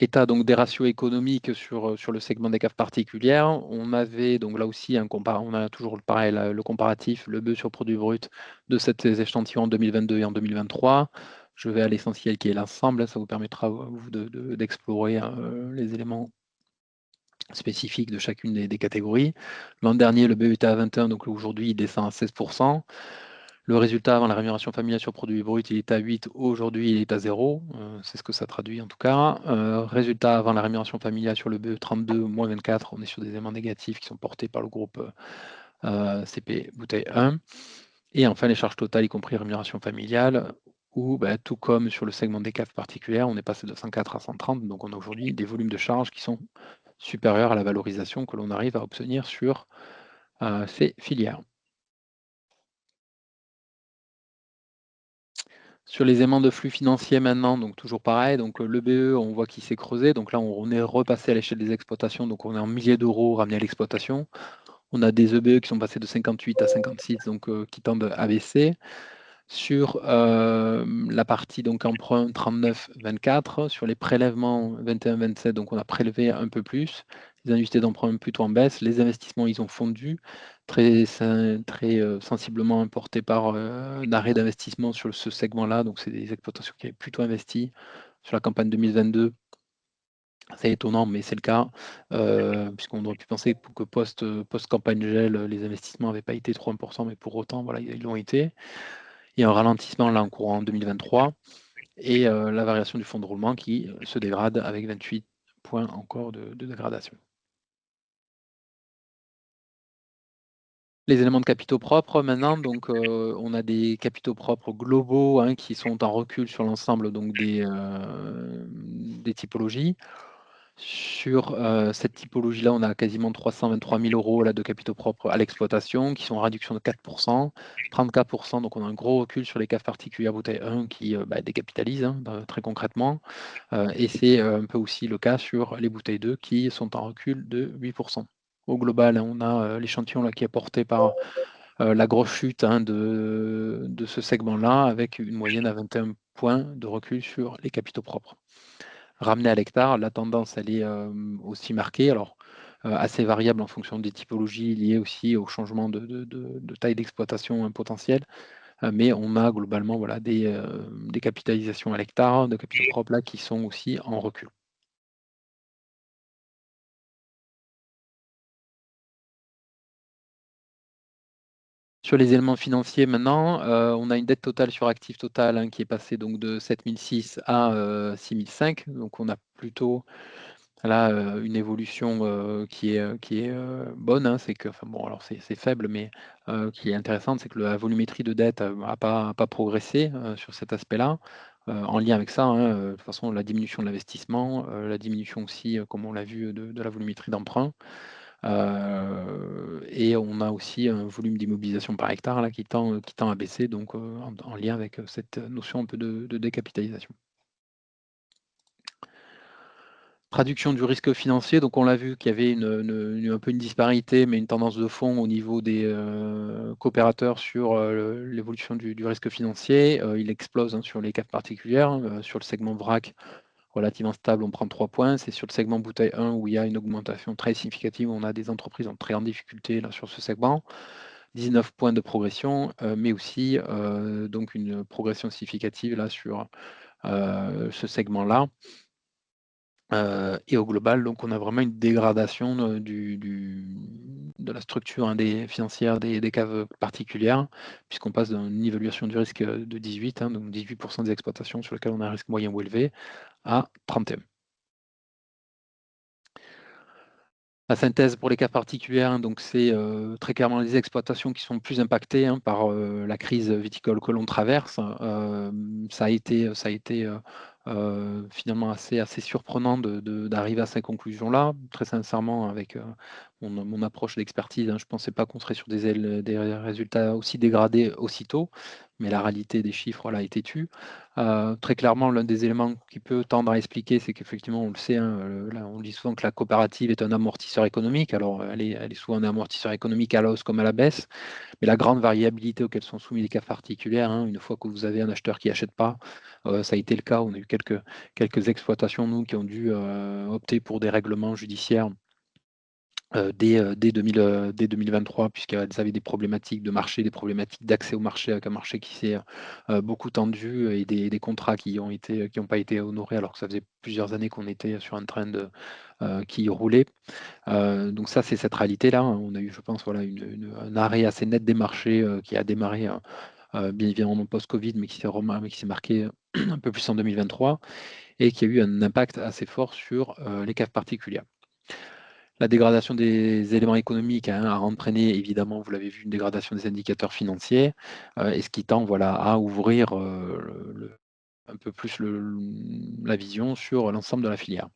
État donc des ratios économiques sur le segment des caves particulières. On avait donc là aussi on a toujours pareil, le comparatif, le bœuf sur produit brut de ces échantillons en 2022 et en 2023. Je vais à l'essentiel qui est l'ensemble, hein, ça vous permettra vous d'explorer les éléments spécifiques de chacune des catégories. L'an dernier, le BE était à 21, donc aujourd'hui, il descend à 16%. Le résultat avant la rémunération familiale sur produit brut, il est à 8, aujourd'hui, il est à 0. C'est ce que ça traduit en tout cas. Résultat avant la rémunération familiale sur le BE 32, moins 24, on est sur des éléments négatifs qui sont portés par le groupe CP bouteille 1. Et enfin, les charges totales, y compris rémunération familiale, où tout comme sur le segment des caves particulières, on est passé de 104 à 130, donc on a aujourd'hui des volumes de charges qui sont supérieurs à la valorisation que l'on arrive à obtenir sur ces filières. Sur les aimants de flux financiers maintenant, donc toujours pareil, donc le BE, on voit qu'il s'est creusé, donc là on est repassé à l'échelle des exploitations, donc on est en milliers d'euros ramenés à l'exploitation. On a des EBE qui sont passés de 58 à 56, donc qui tendent à baisser. Sur la partie donc emprunt 39-24, sur les prélèvements 21-27, donc on a prélevé un peu plus. Les indiciels d'emprunt plutôt en baisse. Les investissements, ils ont fondu, très sensiblement importés par un arrêt d'investissement sur ce segment-là. Donc c'est des exploitations qui avaient plutôt investi sur la campagne 2022. C'est étonnant, mais c'est le cas, puisqu'on aurait pu penser que post-campagne gel, les investissements n'avaient pas été trop importants, mais pour autant, voilà, ils l'ont été. Il y a un ralentissement là en courant en 2023 et la variation du fonds de roulement qui se dégrade avec 28 points encore de dégradation. Les éléments de capitaux propres maintenant, donc on a des capitaux propres globaux qui sont en recul sur l'ensemble donc des typologies. Sur cette typologie-là, on a quasiment 323 000 € là, de capitaux propres à l'exploitation, qui sont en réduction de 4%, 34%, donc on a un gros recul sur les caves particulières bouteille 1 qui décapitalisent très concrètement. Et c'est un peu aussi le cas sur les bouteilles 2 qui sont en recul de 8%. Au global, on a l'échantillon qui est porté par la grosse chute de ce segment-là, avec une moyenne à 21 points de recul sur les capitaux propres. Ramené à l'hectare, la tendance, elle est aussi marquée, alors assez variable en fonction des typologies liées aussi au changement de taille d'exploitation potentielle, mais on a globalement des capitalisations à l'hectare, de capitaux propres là, qui sont aussi en recul. Sur les éléments financiers maintenant, on a une dette totale sur actif total, hein, qui est passée donc de 7006 à 6005. Donc on a plutôt là une évolution qui est bonne, hein. C'est que, enfin bon, alors c'est faible, mais qui est intéressante, c'est que la volumétrie de dette n'a pas progressé sur cet aspect-là. En lien avec ça, hein, de toute façon, la diminution de l'investissement, la diminution aussi, comme on l'a vu, de la volumétrie d'emprunt. Et on a aussi un volume d'immobilisation par hectare là, qui tend à baisser, donc en lien avec cette notion un peu de décapitalisation. Traduction du risque financier, donc on l'a vu qu'il y avait un peu une disparité, mais une tendance de fond au niveau des coopérateurs sur l'évolution du risque financier. Il explose, hein, sur les cas particulières, hein. Sur le segment vrac, relativement stable, on prend 3 points. C'est sur le segment bouteille 1 où il y a une augmentation très significative. On a des entreprises en très grande difficulté là, sur ce segment. 19 points de progression, mais aussi donc une progression significative là, sur ce segment-là. Et au global, donc on a vraiment une dégradation de la structure, hein, financière des caves particulières, puisqu'on passe d'une évaluation du risque de 18, hein, donc 18% des exploitations sur lesquelles on a un risque moyen ou élevé, à 31. La synthèse pour les cas particuliers, hein, donc c'est très clairement les exploitations qui sont plus impactées, hein, par la crise viticole que l'on traverse. Ça a été finalement assez surprenant d'arriver à ces conclusions-là. Très sincèrement, avec mon approche d'expertise, hein, je ne pensais pas qu'on serait sur des résultats aussi dégradés aussitôt, mais la réalité des chiffres là, est têtue. Très clairement, l'un des éléments qui peut tendre à expliquer, c'est qu'effectivement, on le sait, hein, là, on dit souvent que la coopérative est un amortisseur économique. Alors, elle est souvent un amortisseur économique à la hausse comme à la baisse, mais la grande variabilité auxquelles sont soumis les cas particuliers, hein, une fois que vous avez un acheteur qui n'achète pas, ça a été le cas. On a eu quelques exploitations, nous, qui ont dû opter pour des règlements judiciaires dès 2023, puisqu'elles avaient des problématiques de marché, des problématiques d'accès au marché, avec un marché qui s'est beaucoup tendu, et des contrats qui n'ont pas été honorés, alors que ça faisait plusieurs années qu'on était sur un trend qui roulait. Donc ça, c'est cette réalité-là, hein. On a eu, je pense, voilà, un arrêt assez net des marchés qui a démarré bien évidemment post-Covid, mais qui s'est marqué un peu plus en 2023, et qui a eu un impact assez fort sur les caves particulières. La dégradation des éléments économiques, hein, a entraîné évidemment, vous l'avez vu, une dégradation des indicateurs financiers, et ce qui tend, voilà, à ouvrir un peu plus la vision sur l'ensemble de la filière.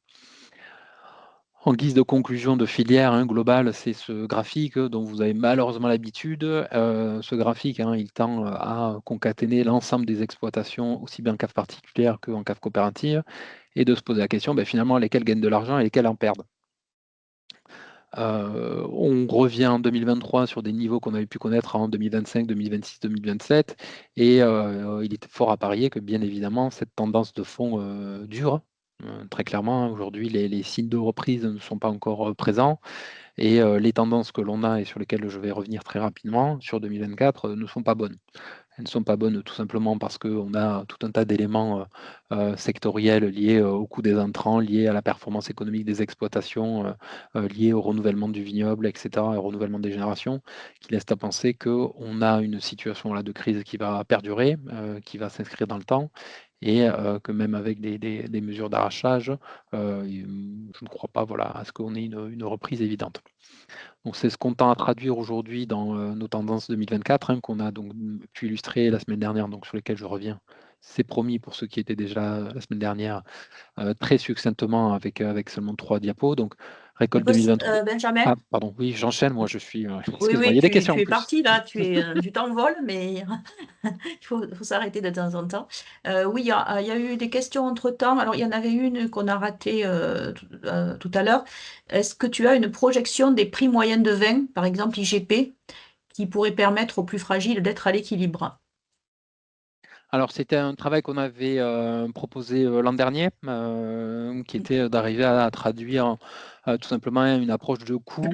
En guise de conclusion de filière, hein, globale, c'est ce graphique dont vous avez malheureusement l'habitude. Ce graphique, hein, il tend à concaténer l'ensemble des exploitations, aussi bien en cave particulière qu'en cave coopérative, et de se poser la question, finalement, lesquelles gagnent de l'argent et lesquelles en perdent. On revient en 2023 sur des niveaux qu'on avait pu connaître en 2025, 2026, 2027, et il est fort à parier que, bien évidemment, cette tendance de fond dure. Très clairement, hein. Aujourd'hui, les signes de reprise ne sont pas encore présents, et les tendances que l'on a et sur lesquelles je vais revenir très rapidement sur 2024 ne sont pas bonnes. Elles ne sont pas bonnes tout simplement parce qu'on a tout un tas d'éléments sectoriels liés au coût des intrants, liés à la performance économique des exploitations, liés au renouvellement du vignoble, etc., au renouvellement des générations, qui laissent à penser qu'on a une situation là, de crise qui va perdurer, qui va s'inscrire dans le temps, et que même avec des mesures d'arrachage, je ne crois pas, voilà, à ce qu'on ait une reprise évidente. Donc c'est ce qu'on tend à traduire aujourd'hui dans nos tendances 2024, hein, qu'on a donc pu illustrer la semaine dernière, donc sur lesquelles je reviens. C'est promis pour ceux qui étaient déjà la semaine dernière, très succinctement avec seulement 3 diapos. Donc récolte 2023. Benjamin? Ah, pardon, oui, j'enchaîne, moi je suis. Oui, Excuse-moi, il oui, y a des questions tu en es plus. parti là, tu t'envoles, mais il faut s'arrêter de temps en temps. Oui, il y a eu des questions entre-temps. Alors, il y en avait une qu'on a ratée tout à l'heure. Est-ce que tu as une projection des prix moyens de vin, par exemple IGP, qui pourrait permettre aux plus fragiles d'être à l'équilibre? Alors, c'était un travail qu'on avait proposé l'an dernier, qui était d'arriver à traduire tout simplement une approche de coût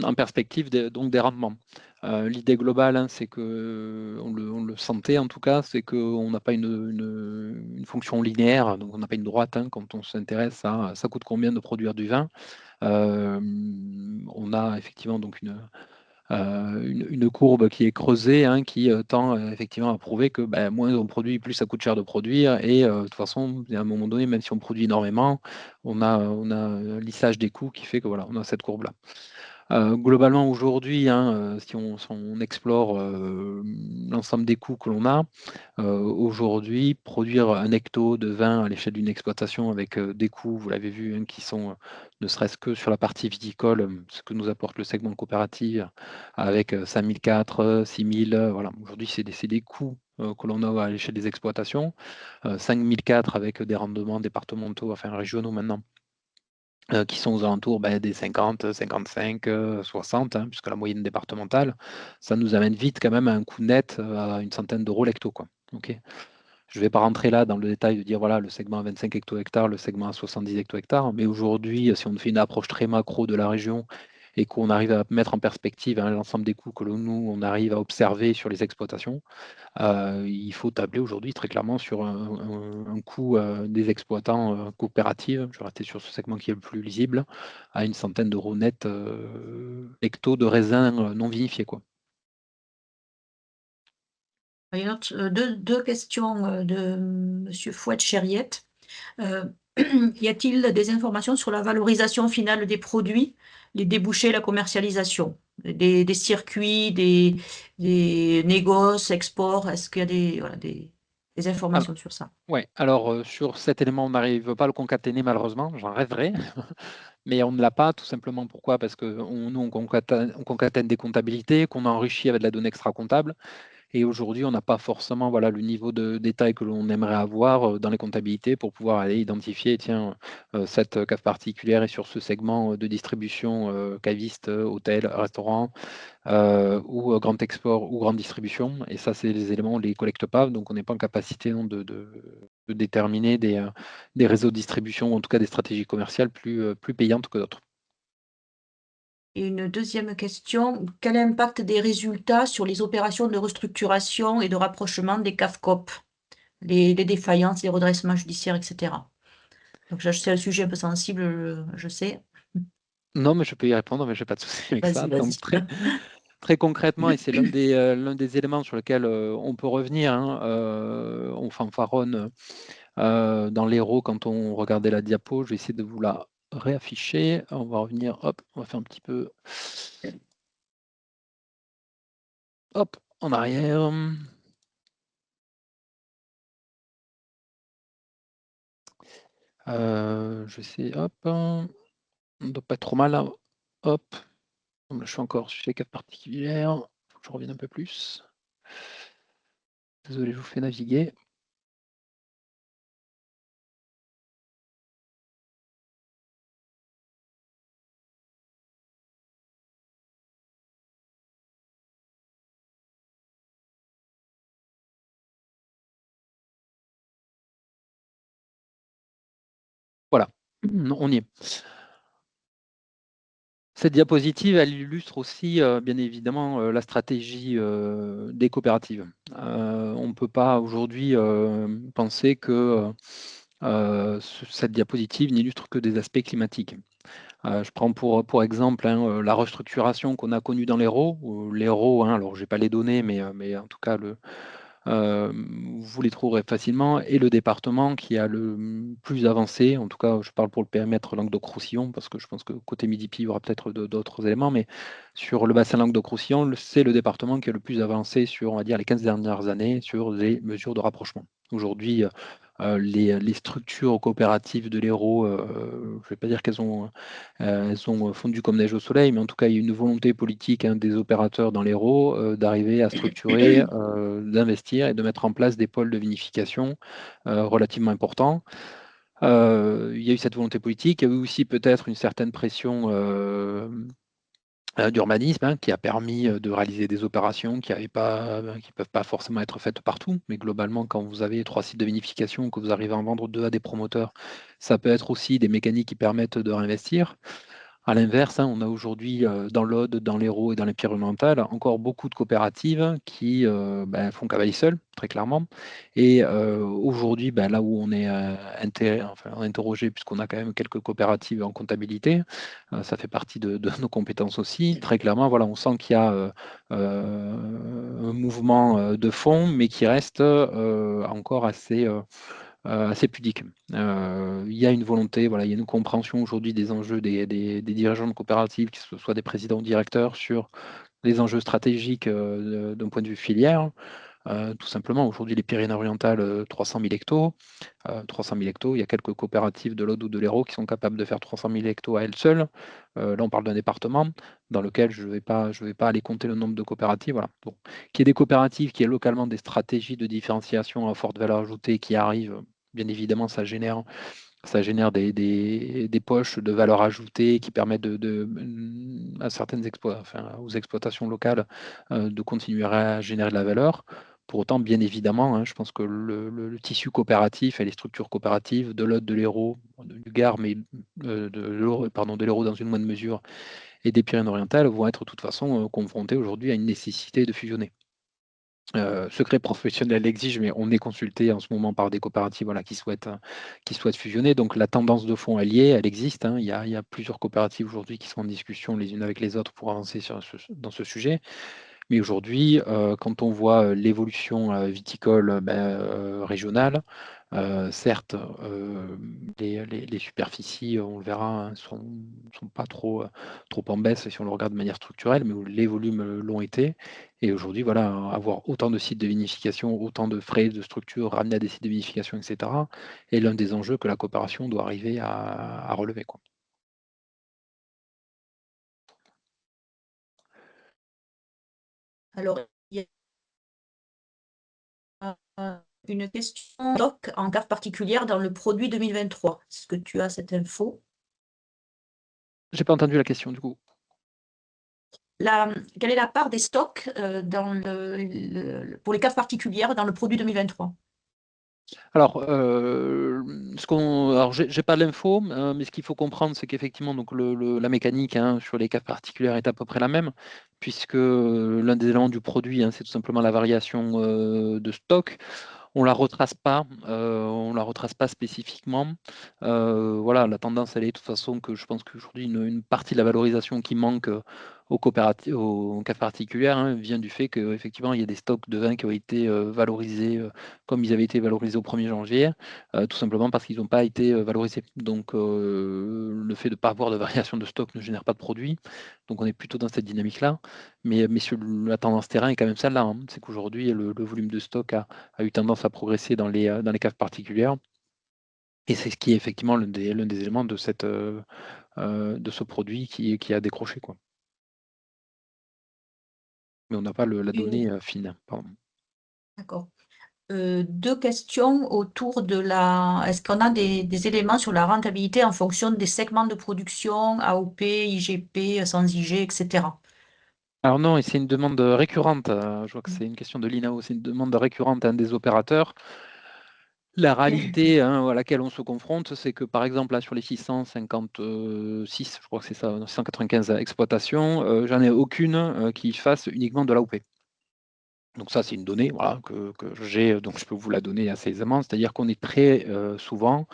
en perspective donc des rendements. L'idée globale, hein, c'est que, on le sentait en tout cas, c'est qu'on n'a pas une fonction linéaire, donc on n'a pas une droite, hein, quand on s'intéresse à ça coûte combien de produire du vin. On a effectivement donc une courbe qui est creusée, hein, qui tend effectivement à prouver que moins on produit, plus ça coûte cher de produire. Et de toute façon, à un moment donné, même si on produit énormément, on a un lissage des coûts qui fait que voilà, on a cette courbe-là. Globalement, aujourd'hui, hein, si on explore l'ensemble des coûts que l'on a, aujourd'hui, produire un hecto de vin à l'échelle d'une exploitation avec des coûts, vous l'avez vu, hein, qui sont, ne serait-ce que sur la partie viticole, ce que nous apporte le segment coopératif, avec 5004, 6000, voilà. Aujourd'hui, c'est des coûts que l'on a à l'échelle des exploitations. 5004 avec des rendements départementaux, enfin régionaux maintenant, qui sont aux alentours des 50, 55, 60, hein, puisque la moyenne départementale, ça nous amène vite quand même à un coût net à une centaine d'euros l'hecto, quoi. Ok. Je ne vais pas rentrer là dans le détail de dire voilà le segment à 25 hecto-hectares, le segment à 70 hecto-hectares, mais aujourd'hui, si on fait une approche très macro de la région et qu'on arrive à mettre en perspective, hein, l'ensemble des coûts que nous, on arrive à observer sur les exploitations, il faut tabler aujourd'hui très clairement sur un coût des exploitants coopératifs, je vais rester sur ce segment qui est le plus lisible, à une centaine d'euros net hecto de raisins non vinifiés, quoi. Il y a deux questions de Monsieur Fouette-Chériette. Y a-t-il des informations sur la valorisation finale des produits, les débouchés, la commercialisation, des circuits, des négoces, exports? Est-ce qu'il y a des informations sur ça? Ouais, alors sur cet élément, on n'arrive pas à le concaténer malheureusement, j'en rêverais, mais on ne l'a pas, tout simplement pourquoi? Parce que nous, on concatène des comptabilités qu'on enrichit avec de la donnée extra-comptable. Et aujourd'hui, on n'a pas forcément voilà, le niveau de détail que l'on aimerait avoir dans les comptabilités pour pouvoir aller identifier, tiens, cette cave particulière est sur ce segment de distribution caviste, hôtel, restaurant, ou grand export ou grande distribution. Et ça, c'est les éléments, on ne les collecte pas, donc on n'est pas en capacité non, de déterminer des réseaux de distribution, ou en tout cas des stratégies commerciales plus payantes que d'autres. Et une deuxième question, quel impact des résultats sur les opérations de restructuration et de rapprochement des CAFCOP, les défaillances, les redressements judiciaires, etc. Donc, c'est un sujet un peu sensible, je sais. Non, mais je peux y répondre, mais je n'ai pas de souci avec ça. Vas-y, Donc, vas-y. très concrètement, et c'est l'un des éléments sur lesquels on peut revenir, hein, on fanfaronne dans l'Hérault quand on regardait la diapo. Je vais essayer de vous la réafficher. On va revenir, hop, on va faire un petit peu, hop, en arrière. Je vais essayer, hop, on ne doit pas être trop mal, hein. Hop, là, je suis encore sur les cas particulières. Faut que je revienne un peu plus. Désolé, je vous fais naviguer. Voilà, on y est. Cette diapositive, elle illustre aussi, bien évidemment, la stratégie des coopératives. On ne peut pas aujourd'hui penser que cette diapositive n'illustre que des aspects climatiques. Je prends pour exemple, hein, la restructuration qu'on a connue dans l'Hérault. L'Hérault, hein, alors je n'ai pas les données, mais en tout cas, vous les trouverez facilement. Et le département qui a le plus avancé, en tout cas, je parle pour le périmètre Languedoc-Roussillon, parce que je pense que côté Midi-Pyrénées, il y aura peut-être d'autres éléments, mais sur le bassin Languedoc-Roussillon, c'est le département qui a le plus avancé sur, on va dire, les 15 dernières années sur les mesures de rapprochement. Aujourd'hui, les structures coopératives de l'Hérault, je ne vais pas dire elles sont fondues comme neige au soleil, mais en tout cas, il y a une volonté politique, hein, des opérateurs dans l'Hérault d'arriver à structurer, d'investir et de mettre en place des pôles de vinification relativement importants. Il y a eu cette volonté politique, il y a eu aussi peut-être une certaine pression d'urbanisme, hein, qui a permis de réaliser des opérations qui peuvent pas forcément être faites partout, mais globalement, quand vous avez 3 sites de vinification, que vous arrivez à en vendre 2 à des promoteurs, ça peut être aussi des mécaniques qui permettent de réinvestir. À l'inverse, hein, on a aujourd'hui dans l'Aude, dans l'Hérault et dans les Pyrénées-Orientales encore beaucoup de coopératives qui font cavalier seul, très clairement. Et aujourd'hui, là où on est interrogé, puisqu'on a quand même quelques coopératives en comptabilité, ça fait partie de nos compétences aussi. Très clairement, voilà, on sent qu'il y a un mouvement de fond, mais qui reste encore assez pudique. Il y a une volonté, voilà, il y a une compréhension aujourd'hui des enjeux des dirigeants de coopératives, que ce soit des présidents ou directeurs, sur les enjeux stratégiques d'un point de vue filière. Tout simplement, aujourd'hui, les Pyrénées-Orientales, 300 000 hectos. 300 000 hectos, il y a quelques coopératives de l'Aude ou de l'Hérault qui sont capables de faire 300 000 hectos à elles seules. Là, on parle d'un département dans lequel je ne vais pas aller compter le nombre de coopératives. Voilà. Bon. Qu'il y ait des coopératives, qui aient localement des stratégies de différenciation à forte valeur ajoutée qui arrivent, bien évidemment, ça génère des poches de valeur ajoutée qui permettent à certaines aux exploitations locales de continuer à générer de la valeur. Pour autant, bien évidemment, hein, je pense que le tissu coopératif et les structures coopératives de l'Aude, de l'Hérault, du Gard, mais de l'Hérault dans une moindre mesure, et des Pyrénées-Orientales vont être de toute façon confrontées aujourd'hui à une nécessité de fusionner. Secret professionnel exige, mais on est consulté en ce moment par des coopératives, voilà, qui souhaitent fusionner. Donc la tendance de fond, elle y est, elle existe, hein. Il y a plusieurs coopératives aujourd'hui qui sont en discussion les unes avec les autres pour avancer dans ce sujet. Mais aujourd'hui, quand on voit l'évolution viticole régionale, certes, les superficies, on le verra, hein, sont pas trop en baisse si on le regarde de manière structurelle, mais où les volumes l'ont été. Et aujourd'hui, voilà, avoir autant de sites de vinification, autant de frais de structure ramenés à des sites de vinification, etc., est l'un des enjeux que la coopération doit arriver à relever, quoi. Alors, il y a une question stock en cave particulière dans le produit 2023. Est-ce que tu as cette info? J'ai pas entendu la question du coup. Quelle est la part des stocks pour les caves particulières dans le produit 2023? Alors, j'ai pas l'info, mais ce qu'il faut comprendre, c'est qu'effectivement, donc la mécanique, hein, sur les cas particuliers est à peu près la même, puisque l'un des éléments du produit, hein, c'est tout simplement la variation de stock. On la retrace pas spécifiquement. Voilà, la tendance, elle est de toute façon que je pense qu'aujourd'hui, une partie de la valorisation qui manque aux coopératives, aux cas particulières, hein, vient du fait qu'effectivement, il y a des stocks de vins qui ont été valorisés comme ils avaient été valorisés au 1er janvier, tout simplement parce qu'ils n'ont pas été valorisés. Donc, le fait de ne pas avoir de variation de stock ne génère pas de produit. Donc, on est plutôt dans cette dynamique-là. Mais la tendance terrain est quand même celle-là, hein. C'est qu'aujourd'hui, le volume de stock a eu tendance à progresser dans les caves particulières. Et c'est ce qui est effectivement l'un des éléments de de ce produit qui a décroché, quoi. Mais on n'a pas la Une- donnée fine. Pardon. D'accord. Deux questions autour de la. Est-ce qu'on a des éléments sur la rentabilité en fonction des segments de production, AOP, IGP, sans IG, etc. Alors non, et c'est une demande récurrente. Je vois que c'est une question de l'INAO, c'est une demande récurrente à un des opérateurs. La réalité, hein, à laquelle on se confronte, c'est que par exemple, là, sur les 656, je crois que c'est ça, 695 exploitations, j'en ai aucune qui fasse uniquement de l'AOP. Donc ça, c'est une donnée, voilà, que j'ai, donc je peux vous la donner assez aisément. C'est-à-dire qu'on est très souvent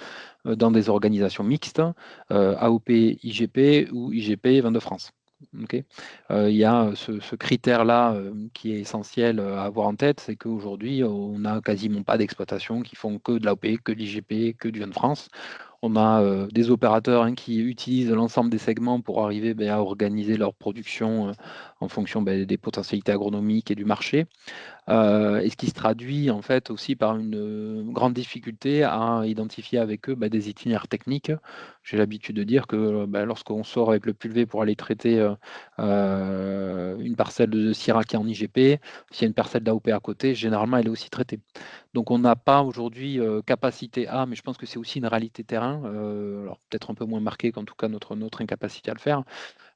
dans des organisations mixtes, AOP, IGP ou IGP Vin de France. Ok. Il y a ce critère-là qui est essentiel à avoir en tête, c'est qu'aujourd'hui, on n'a quasiment pas d'exploitations qui font que de l'AOP, que de l'IGP, que du Vin de France. On a des opérateurs, hein, qui utilisent l'ensemble des segments pour arriver à organiser leur production en fonction des potentialités agronomiques et du marché. Et ce qui se traduit en fait aussi par une grande difficulté à identifier avec eux des itinéraires techniques. J'ai l'habitude de dire que lorsqu'on sort avec le pulvé pour aller traiter une parcelle de Syrah qui est en IGP, s'il y a une parcelle d'AOP à côté, généralement elle est aussi traitée. Donc on n'a pas aujourd'hui capacité à, mais je pense que c'est aussi une réalité terrain, alors peut-être un peu moins marquée qu'en tout cas notre incapacité à le faire,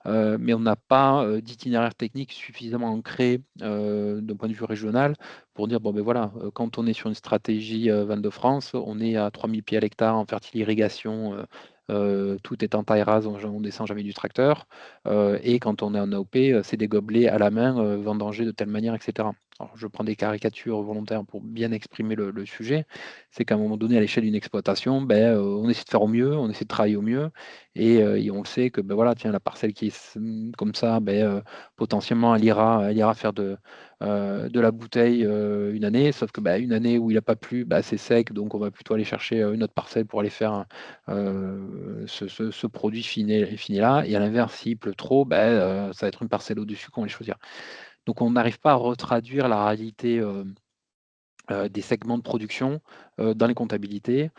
mais on n'a pas d'itinéraire technique suffisamment ancré d'un point de vue régional pour dire bon ben voilà, quand on est sur une stratégie Val de France, on est à 3000 pieds à l'hectare en fertile irrigation tout est en taille rase, on ne descend jamais du tracteur. Et quand on est en AOP, c'est des gobelets à la main, vendangés de telle manière, etc. Alors, je prends des caricatures volontaires pour bien exprimer le sujet. C'est qu'à un moment donné, à l'échelle d'une exploitation, on essaie de faire au mieux, on essaie de travailler au mieux, et on le sait que voilà, tiens, la parcelle qui est comme ça, potentiellement, elle ira faire de la bouteille une année, sauf que une année où il n'a pas plu, c'est sec, donc on va plutôt aller chercher une autre parcelle pour aller faire ce produit fini là. Et à l'inverse, s'il pleut trop, ça va être une parcelle au-dessus qu'on va les choisir. Donc on n'arrive pas à retraduire la réalité des segments de production dans les comptabilités,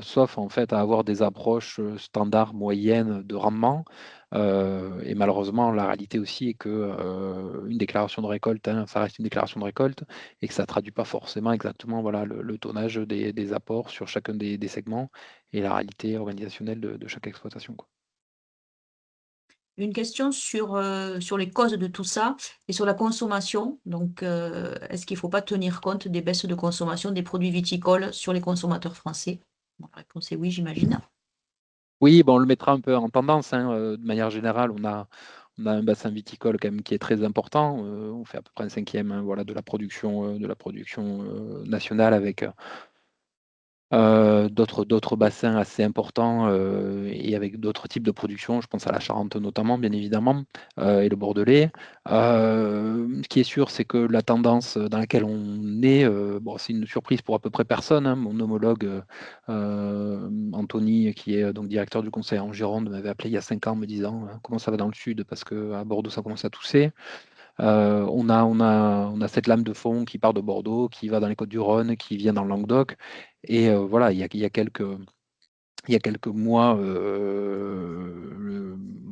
sauf en fait à avoir des approches standards moyennes de rendement. Et malheureusement, la réalité aussi est que une déclaration de récolte, hein, ça reste une déclaration de récolte, et que ça ne traduit pas forcément exactement voilà, le tonnage des apports sur chacun des segments et la réalité organisationnelle de chaque exploitation, quoi. Une question sur les causes de tout ça et sur la consommation. Donc, est-ce qu'il ne faut pas tenir compte des baisses de consommation des produits viticoles sur les consommateurs français? Bon, la réponse est oui, j'imagine. Oui, on le mettra un peu en tendance, hein, de manière générale, on a un bassin viticole quand même qui est très important. On fait à peu près un cinquième, hein, voilà, de la production nationale avec d'autres bassins assez importants, et avec d'autres types de production. Je pense à la Charente notamment, bien évidemment, et le Bordelais. Ce qui est sûr, c'est que la tendance dans laquelle on est, bon, c'est une surprise pour à peu près personne, hein. Mon homologue, Anthony, qui est donc directeur du conseil en Gironde, m'avait appelé il y a 5 ans me disant comment ça va dans le sud, parce qu'à Bordeaux, ça commence à tousser. On a cette lame de fond qui part de Bordeaux, qui va dans les Côtes-du-Rhône, qui vient dans le Languedoc. Et voilà, il y a quelques mois,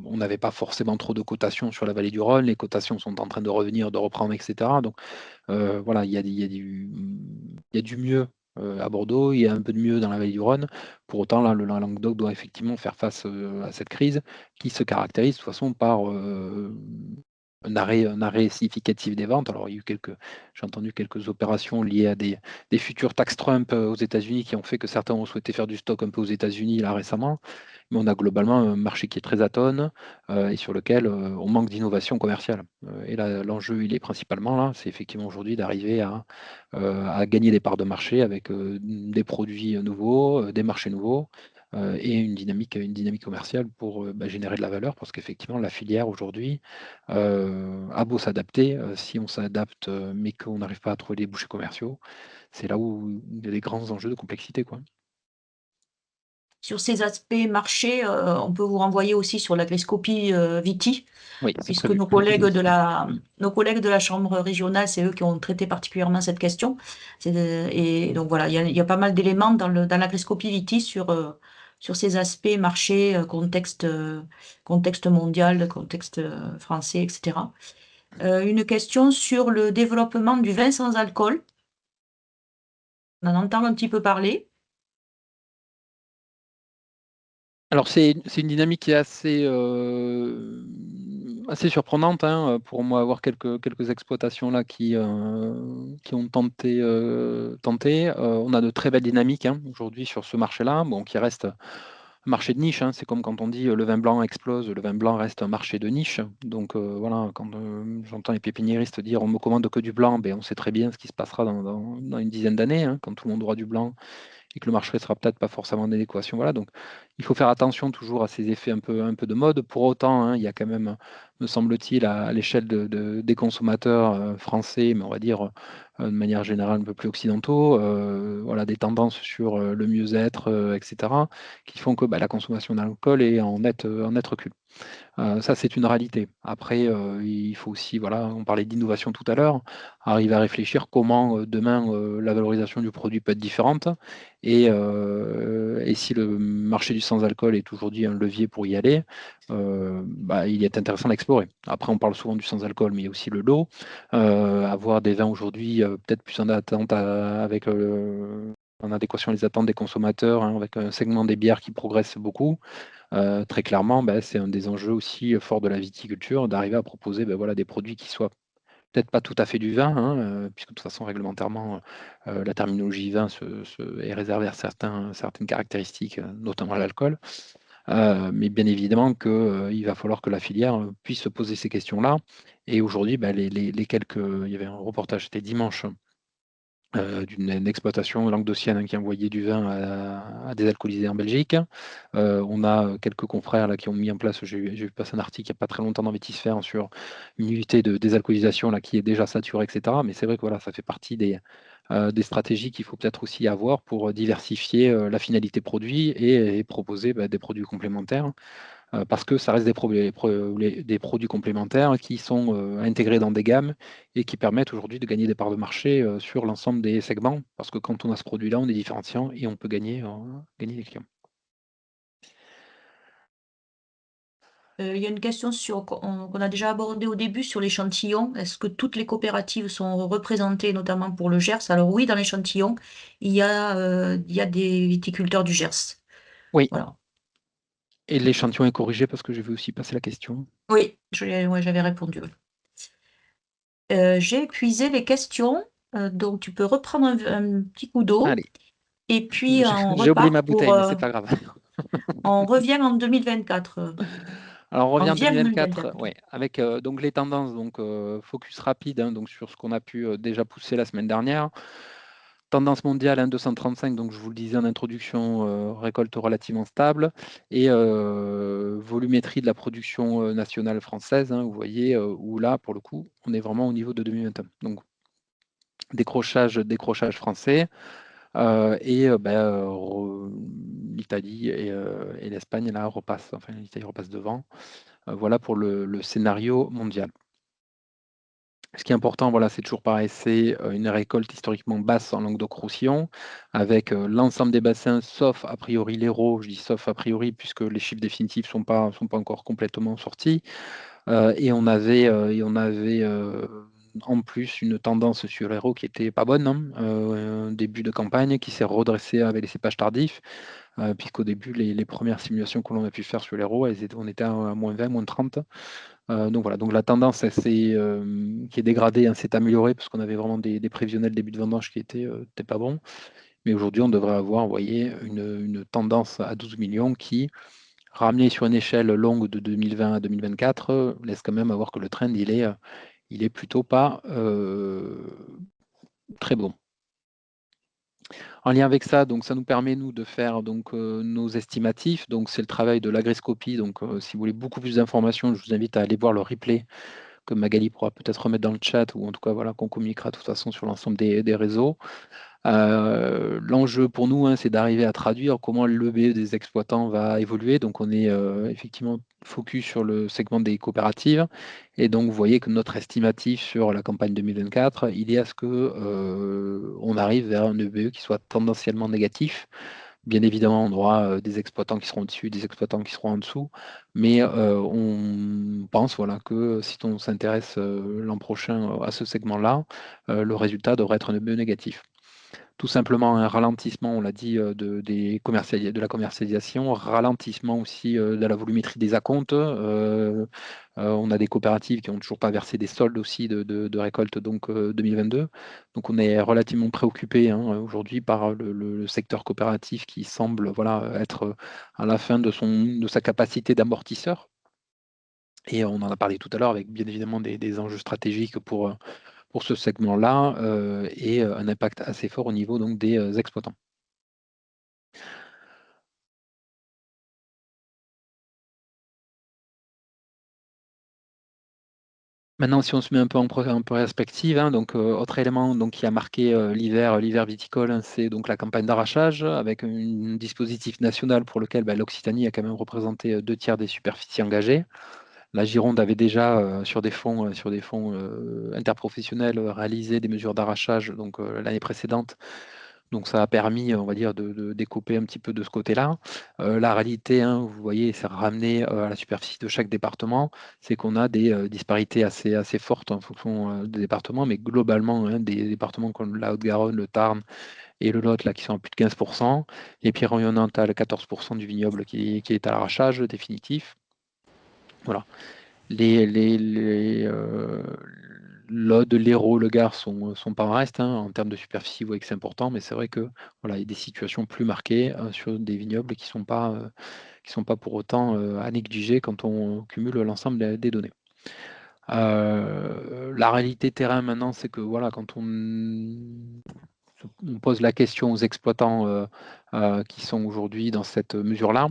on n'avait pas forcément trop de cotations sur la vallée du Rhône. Les cotations sont en train de revenir, de reprendre, etc. Donc voilà, il y a du mieux à Bordeaux, il y a un peu de mieux dans la vallée du Rhône. Pour autant, là, le Languedoc doit effectivement faire face à cette crise qui se caractérise de toute façon par un arrêt significatif des ventes. Alors, j'ai entendu quelques opérations liées à des futures taxes Trump aux États-Unis qui ont fait que certains ont souhaité faire du stock un peu aux États-Unis là récemment. Mais on a globalement un marché qui est très atone, et sur lequel on manque d'innovation commerciale. Et là, l'enjeu, il est principalement là, c'est effectivement aujourd'hui d'arriver à gagner des parts de marché avec des produits nouveaux, des marchés nouveaux, et une dynamique commerciale pour générer de la valeur, parce qu'effectivement, la filière aujourd'hui a beau s'adapter, si on s'adapte, mais qu'on n'arrive pas à trouver des bouchers commerciaux, c'est là où il y a des grands enjeux de complexité, quoi. Sur ces aspects marché, on peut vous renvoyer aussi sur l'agriscopie Viti, Oui, c'est puisque prévu. nos collègues de la Chambre régionale, c'est eux qui ont traité particulièrement cette question. Et donc voilà, il y a pas mal d'éléments dans l'agriscopie Viti sur ces aspects marché, contexte mondial, contexte français, etc. Une question sur le développement du vin sans alcool. On en entend un petit peu parler. Alors c'est une dynamique qui est assez surprenante, hein, pour moi, avoir quelques exploitations là qui ont tenté. On a de très belles dynamiques, hein, aujourd'hui sur ce marché-là, bon, qui reste un marché de niche, hein. C'est comme quand on dit le vin blanc explose, le vin blanc reste un marché de niche. Donc voilà, quand j'entends les pépiniéristes dire on me commande que du blanc, on sait très bien ce qui se passera dans une dizaine d'années, hein, quand tout le monde aura du blanc et que le marché sera peut-être pas forcément en adéquation. Voilà, donc il faut faire attention toujours à ces effets un peu de mode. Pour autant, hein, il y a quand même, me semble-t-il, à l'échelle des consommateurs français, mais on va dire de manière générale un peu plus occidentaux, voilà, des tendances sur le mieux-être, etc., qui font que la consommation d'alcool est en net recul. Ça, c'est une réalité. Après, il faut aussi, voilà, on parlait d'innovation tout à l'heure, arriver à réfléchir comment, demain, la valorisation du produit peut être différente, et si le marché du sans-alcool est aujourd'hui un levier pour y aller, il est intéressant d'explorer. Après, on parle souvent du sans-alcool, mais il y a aussi le lot. Avoir des vins aujourd'hui, peut-être plus en attente avec, en adéquation les attentes des consommateurs, hein, avec un segment des bières qui progresse beaucoup. Très clairement, c'est un des enjeux aussi forts de la viticulture, d'arriver à proposer, voilà, des produits qui soient peut-être pas tout à fait du vin, hein, puisque de toute façon, réglementairement, la terminologie vin est réservée à certaines caractéristiques, notamment l'alcool. Mais bien évidemment qu'il va falloir que la filière puisse se poser ces questions-là. Et aujourd'hui, bah, il y avait un reportage, c'était dimanche, d'une exploitation languedocienne, hein, qui envoyait du vin à des alcoolisés en Belgique. On a quelques confrères là, qui ont mis en place, j'ai vu passer un article il n'y a pas très longtemps dans Vétisphère sur une unité de désalcoolisation là, qui est déjà saturée, etc. Mais c'est vrai que voilà, ça fait partie des stratégies qu'il faut peut-être aussi avoir pour diversifier la finalité produit et proposer des produits complémentaires. Parce que ça reste des produits complémentaires qui sont intégrés dans des gammes et qui permettent aujourd'hui de gagner des parts de marché sur l'ensemble des segments. Parce que quand on a ce produit-là, on est différenciant et on peut gagner des clients. Il y a une question qu'on a déjà abordée au début sur l'échantillon. Est-ce que toutes les coopératives sont représentées, notamment pour le Gers? Alors oui, dans l'échantillon, il y a des viticulteurs du Gers. Oui, Voilà. et l'échantillon est corrigé parce que j'ai vu aussi passer la question. Oui, ouais, j'avais répondu. J'ai épuisé les questions, donc tu peux reprendre un petit coup d'eau Allez, et puis on j'ai oublié ma repart bouteille, mais c'est pas grave. on revient en 2024. Alors on On revient en revient en 2024, 2024 plutôt. ouais, avec donc les tendances, donc focus rapide, hein, donc sur ce qu'on a pu déjà pousser la semaine dernière. Tendance mondiale 1,235, donc je vous le disais en introduction, récolte relativement stable et volumétrie de la production nationale française, hein, vous voyez, où là, pour le coup, on est vraiment au niveau de 2021. Donc décrochage français et l'Italie et l'Espagne, là, repassent, enfin l'Italie repasse devant. Voilà pour le scénario mondial. Ce qui est important, voilà, c'est toujours pareil, c'est une récolte historiquement basse en Languedoc-Roussillon, avec l'ensemble des bassins, sauf a priori l'Hérault. Je dis sauf a priori, puisque les chiffres définitifs sont pas encore complètement sortis. Et on avait en plus une tendance sur l'Hérault qui était pas bonne, hein, début de campagne, qui s'est redressée avec les cépages tardifs, puisqu'au début, les premières simulations que l'on a pu faire sur l'Hérault, on était à -20, -30. Donc voilà, donc la tendance qui est dégradée, hein, s'est améliorée parce qu'on avait vraiment des prévisionnels début de vendange qui étaient pas bons. Mais aujourd'hui, on devrait avoir, vous voyez, une tendance à 12 millions qui, ramenée sur une échelle longue de 2020 à 2024, laisse quand même avoir que le trend, il est plutôt pas très bon. En lien avec ça, donc ça nous permet, nous, de faire donc nos estimatifs. Donc c'est le travail de l'agriscopie. Donc si vous voulez beaucoup plus d'informations, je vous invite à aller voir le replay que Magali pourra peut-être remettre dans le chat, ou en tout cas voilà, qu'on communiquera de toute façon sur l'ensemble des réseaux. L'enjeu pour nous, hein, c'est d'arriver à traduire comment l'EBE des exploitants va évoluer. Donc on est effectivement focus sur le segment des coopératives. Et donc vous voyez que notre estimatif sur la campagne 2024, il est à ce que on arrive vers un EBE qui soit tendanciellement négatif. Bien évidemment, on aura des exploitants qui seront au-dessus, des exploitants qui seront en dessous, mais on pense voilà, que si on s'intéresse l'an prochain à ce segment-là, le résultat devrait être un EBE négatif. Tout simplement un ralentissement, on l'a dit, de la commercialisation, ralentissement aussi de la volumétrie des acomptes. On a des coopératives qui n'ont toujours pas versé des soldes aussi de récolte donc 2022. Donc on est relativement préoccupé, hein, aujourd'hui par le secteur coopératif qui semble voilà, être à la fin de sa capacité d'amortisseur. Et on en a parlé tout à l'heure avec bien évidemment des enjeux stratégiques pour ce segment-là, et un impact assez fort au niveau donc des exploitants. Maintenant, si on se met un peu en perspective, hein, donc autre élément donc, qui a marqué l'hiver viticole, hein, c'est donc la campagne d'arrachage avec un dispositif national pour lequel l'Occitanie a quand même représenté 2/3 des superficies engagées. La Gironde avait déjà sur des fonds interprofessionnels réalisé des mesures d'arrachage donc l'année précédente. Donc ça a permis, on va dire, de découper un petit peu de ce côté-là. La réalité, hein, vous voyez, c'est ramené à la superficie de chaque département, c'est qu'on a des disparités assez fortes en fonction des départements, mais globalement, hein, des départements comme la Haute-Garonne, le Tarn et le Lot, là, qui sont à plus de 15%. Les Pyrénées-Orientales, 14% du vignoble qui est à l'arrachage définitif. Voilà. Les, les, les, l'Aude, l'Hérault, le Gard sont pas en reste, hein. En termes de superficie, vous voyez que c'est important, mais c'est vrai que voilà, il y a des situations plus marquées sur des vignobles qui sont pas pour autant à négliger quand on cumule l'ensemble des données. La réalité terrain maintenant, c'est que voilà, quand on pose la question aux exploitants qui sont aujourd'hui dans cette mesure-là,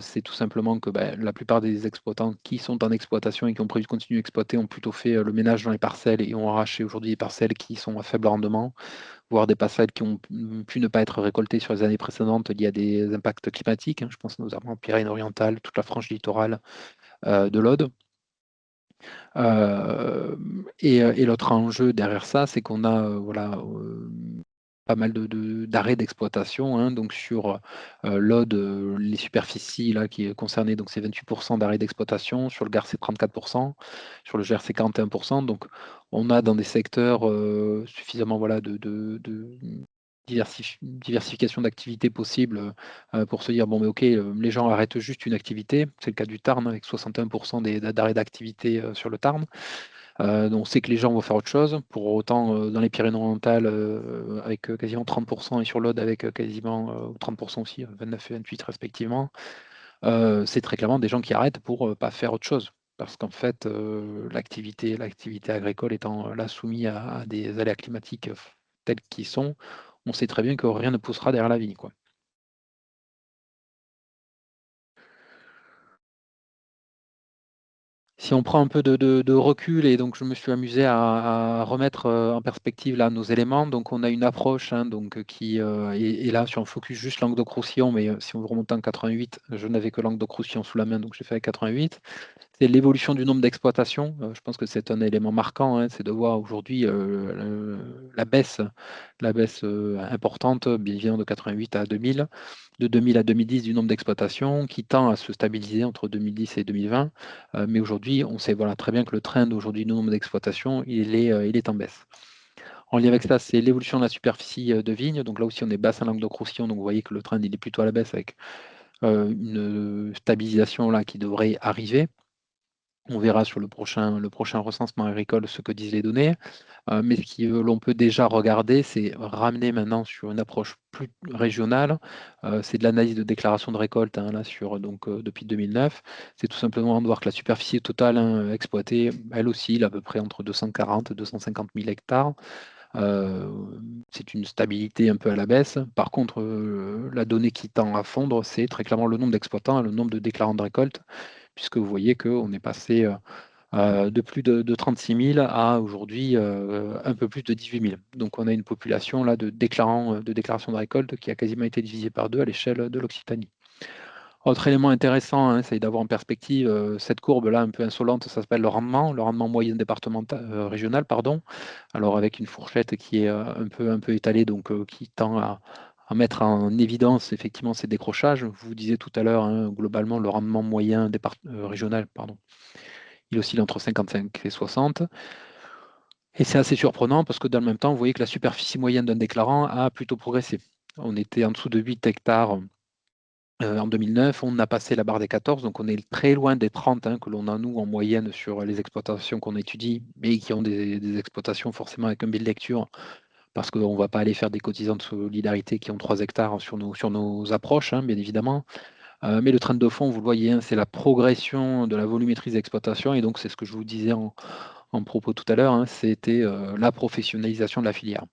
c'est tout simplement que la plupart des exploitants qui sont en exploitation et qui ont prévu de continuer à exploiter ont plutôt fait le ménage dans les parcelles et ont arraché aujourd'hui des parcelles qui sont à faible rendement, voire des parcelles qui ont pu ne pas être récoltées sur les années précédentes liées à des impacts climatiques, hein. Je pense notamment aux Pyrénées-Orientales, toute la frange littorale de l'Aude. Et l'autre enjeu derrière ça, c'est qu'on a pas mal d'arrêts d'exploitation, hein, donc sur l'Aude, les superficies là, qui est concernées, donc c'est 28% d'arrêts d'exploitation, sur le Gard c'est 34%, sur le Gers c'est 41%, donc on a dans des secteurs suffisamment de diversification d'activités possibles pour se dire bon mais ok, les gens arrêtent juste une activité, c'est le cas du Tarn avec 61% d'arrêts d'activité sur le Tarn. Donc on sait que les gens vont faire autre chose. Pour autant, dans les Pyrénées-Orientales, avec quasiment 30% et sur l'Aude avec quasiment 30% aussi, 29 et 28 respectivement, c'est très clairement des gens qui arrêtent pour pas faire autre chose. Parce qu'en fait, l'activité agricole étant là soumise à des aléas climatiques tels qu'ils sont, on sait très bien que rien ne poussera derrière la vigne, quoi. Si on prend un peu de recul et donc je me suis amusé à remettre, en perspective là nos éléments. Donc on a une approche, hein, donc qui, est là sur un focus juste Languedoc-Roussillon, mais si on veut remonter en 88, je n'avais que Languedoc-Roussillon sous la main, donc j'ai fait avec 88. C'est l'évolution du nombre d'exploitations, je pense que c'est un élément marquant, hein, c'est de voir aujourd'hui, la baisse, importante, bien évidemment de 88 à 2000, de 2000 à 2010 du nombre d'exploitations qui tend à se stabiliser entre 2010 et 2020. Mais aujourd'hui, on sait voilà, très bien que le trend aujourd'hui du nombre d'exploitations, il est en baisse. En lien avec ça, c'est l'évolution de la superficie de vigne. Donc là aussi, on est bassin Languedoc-Roussillon, donc vous voyez que le trend il est plutôt à la baisse avec une stabilisation là qui devrait arriver. On verra sur le prochain recensement agricole ce que disent les données. Mais ce que l'on peut déjà regarder, c'est ramener maintenant sur une approche plus régionale. C'est de l'analyse de déclaration de récolte, hein, là, depuis 2009. C'est tout simplement de voir que la superficie totale, hein, exploitée, elle oscille à peu près entre 240 et 250 000 hectares. C'est une stabilité un peu à la baisse. Par contre, la donnée qui tend à fondre, c'est très clairement le nombre d'exploitants et le nombre de déclarants de récolte, puisque vous voyez qu'on est passé de plus de 36 000 à aujourd'hui un peu plus de 18 000. Donc on a une population là de déclaration de récolte qui a quasiment été divisée par deux à l'échelle de l'Occitanie. Autre élément intéressant, hein, c'est d'avoir en perspective cette courbe-là un peu insolente, ça s'appelle le rendement moyen départemental, régional, pardon. Alors avec une fourchette qui est un peu étalée, donc qui tend à mettre en évidence effectivement ces décrochages. Je vous disais tout à l'heure, hein, globalement, le rendement moyen régional, pardon, il oscille entre 55 et 60. Et c'est assez surprenant parce que dans le même temps, vous voyez que la superficie moyenne d'un déclarant a plutôt progressé. On était en dessous de 8 hectares en 2009, on a passé la barre des 14, donc on est très loin des 30 hein, que l'on a nous en moyenne sur les exploitations qu'on étudie, mais qui ont des exploitations forcément avec un biais de lecture, parce qu'on ne va pas aller faire des cotisants de solidarité qui ont 3 hectares sur nos approches, hein, bien évidemment. Mais le train de fond, vous le voyez, hein, c'est la progression de la volumétrie des exploitations, et donc c'est ce que je vous disais en propos tout à l'heure, hein, c'était la professionnalisation de la filière.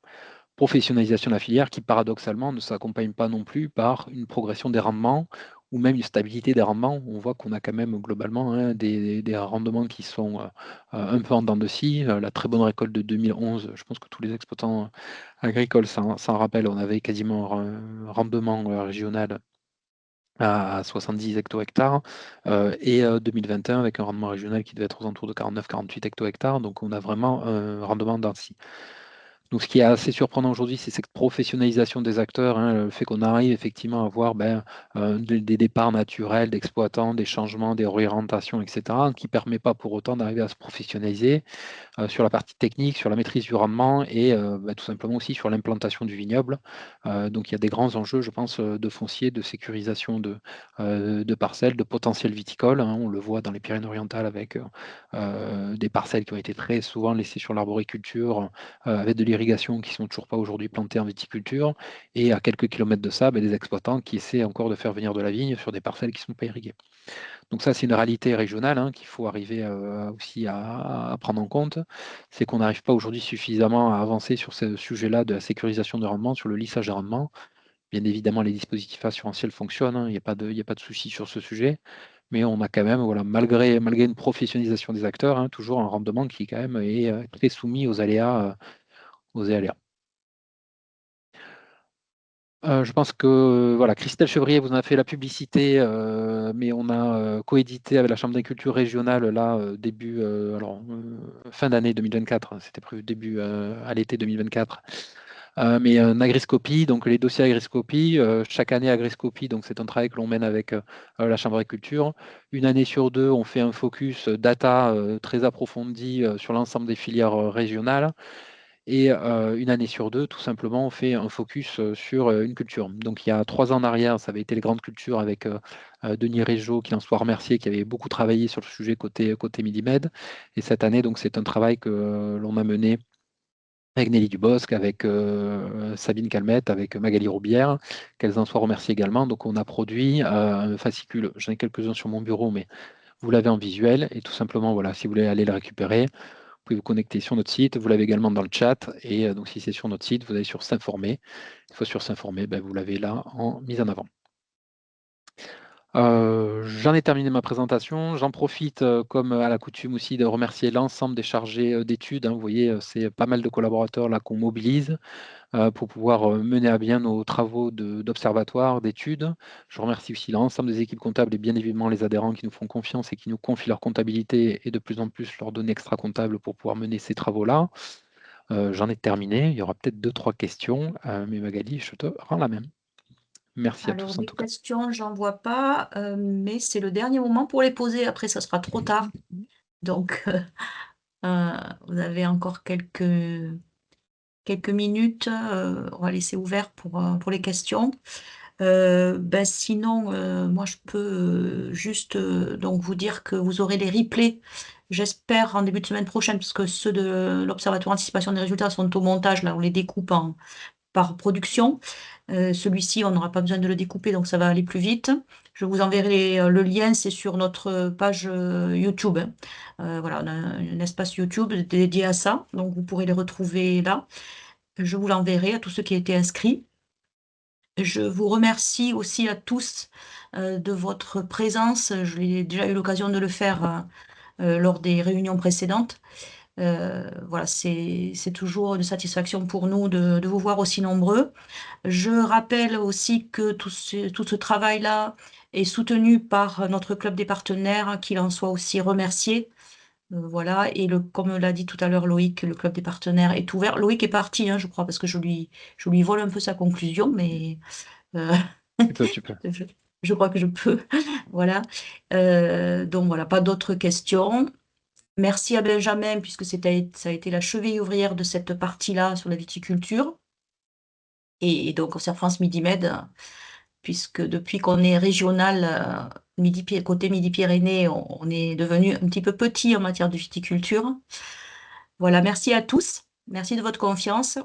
Professionnalisation de la filière qui, paradoxalement, ne s'accompagne pas non plus par une progression des rendements ou même une stabilité des rendements. On voit qu'on a quand même globalement hein, des rendements qui sont un peu en dents de scie. La très bonne récolte de 2011, je pense que tous les exploitants agricoles s'en rappellent, on avait quasiment un rendement régional à 70 hecto-hectares, et 2021 avec un rendement régional qui devait être aux alentours de 49-48 hecto-hectares, donc on a vraiment un rendement en dents de scie. Donc, ce qui est assez surprenant aujourd'hui, c'est cette professionnalisation des acteurs, hein, le fait qu'on arrive effectivement à avoir des départs naturels d'exploitants, des changements, des réorientations, etc., qui ne permet pas pour autant d'arriver à se professionnaliser sur la partie technique, sur la maîtrise du rendement et tout simplement aussi sur l'implantation du vignoble. Donc, il y a des grands enjeux, je pense, de foncier, de sécurisation de parcelles, de potentiel viticole, hein. On le voit dans les Pyrénées-Orientales avec des parcelles qui ont été très souvent laissées sur l'arboriculture, avec de l'irrigation qui ne sont toujours pas aujourd'hui plantées en viticulture. Et à quelques kilomètres de ça, des exploitants qui essaient encore de faire venir de la vigne sur des parcelles qui ne sont pas irriguées. Donc ça, c'est une réalité régionale, hein, qu'il faut arriver aussi à prendre en compte. C'est qu'on n'arrive pas aujourd'hui suffisamment à avancer sur ce sujet-là de la sécurisation de rendement, sur le lissage des rendements. Bien évidemment, les dispositifs assurantiels fonctionnent, hein, il n'y a pas de souci sur ce sujet. Mais on a quand même, voilà, malgré une professionnalisation des acteurs, hein, toujours un rendement qui quand même est très soumis aux aléas. Aux aléas. Je pense que voilà, Christelle Chevrier vous en a fait la publicité, mais on a coédité avec la Chambre d'agriculture régionale là, fin d'année 2024, c'était prévu début à l'été 2024. Mais une agriscopie, donc les dossiers agriscopie, chaque année agriscopie, donc c'est un travail que l'on mène avec la Chambre d'agriculture. Une année sur deux, on fait un focus data très approfondi sur l'ensemble des filières régionales. Et une année sur deux, tout simplement, on fait un focus sur une culture. Donc il y a 3 ans en arrière, ça avait été les grandes cultures avec Denis Régeot, qui en soit remercié, qui avait beaucoup travaillé sur le sujet côté Midi-Med. Et cette année, donc c'est un travail que l'on a mené avec Nelly Dubosc, avec Sabine Calmette, avec Magali Roubière, qu'elles en soient remerciées également. Donc on a produit un fascicule, j'en ai quelques-uns sur mon bureau, mais vous l'avez en visuel. Et tout simplement, voilà, si vous voulez aller le récupérer, vous pouvez vous connecter sur notre site, vous l'avez également dans le chat, et donc si c'est sur notre site, vous allez sur S'informer. Une fois sur S'informer, vous l'avez là en mise en avant. J'en ai terminé ma présentation. J'en profite, comme à la coutume aussi, de remercier l'ensemble des chargés d'études, hein. Vous voyez, c'est pas mal de collaborateurs là qu'on mobilise pour pouvoir mener à bien nos travaux d'observatoire, d'études. Je remercie aussi l'ensemble des équipes comptables et bien évidemment les adhérents qui nous font confiance et qui nous confient leur comptabilité et de plus en plus leurs données extra-comptables pour pouvoir mener ces travaux-là. J'en ai terminé. Il y aura peut-être 2-3 questions, mais Magali, je te rends la même. Merci à Alors, tous en des tout cas. questions, j'en vois pas, mais c'est le dernier moment pour les poser. Après, ça sera trop tard. Donc, vous avez encore quelques minutes. On va laisser ouvert pour les questions. Sinon, moi, je peux juste donc vous dire que vous aurez les replays, j'espère, en début de semaine prochaine, parce que ceux de l'Observatoire Anticipation des résultats sont au montage. Là, on les découpe par production. Celui-ci, on n'aura pas besoin de le découper, donc ça va aller plus vite. Je vous enverrai le lien, c'est sur notre page YouTube, hein. Voilà, on a un espace YouTube dédié à ça, donc vous pourrez les retrouver là. Je vous l'enverrai à tous ceux qui étaient inscrits. Je vous remercie aussi à tous de votre présence. Je l'ai déjà eu l'occasion de le faire lors des réunions précédentes. Voilà, c'est toujours une satisfaction pour nous de vous voir aussi nombreux. Je rappelle aussi que tout ce travail-là est soutenu par notre club des partenaires, hein, qu'il en soit aussi remercié. Voilà, et comme l'a dit tout à l'heure Loïc, le club des partenaires est ouvert. Loïc est parti, hein, je crois, parce que je lui vole un peu sa conclusion, mais euh, Tu peux. je, je crois que je peux. Voilà. Donc voilà, pas d'autres questions. Merci à Benjamin, puisque ça a été la cheville ouvrière de cette partie-là sur la viticulture. Et donc, sur France Midi-Med, puisque depuis qu'on est régional, côté Midi-Pyrénées, on est devenu un petit peu petit en matière de viticulture. Voilà, merci à tous. Merci de votre confiance.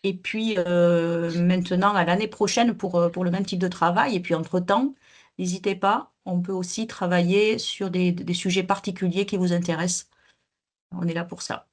Et puis maintenant, à l'année prochaine pour le même type de travail. Et puis entre-temps, n'hésitez pas, on peut aussi travailler sur des sujets particuliers qui vous intéressent. On est là pour ça.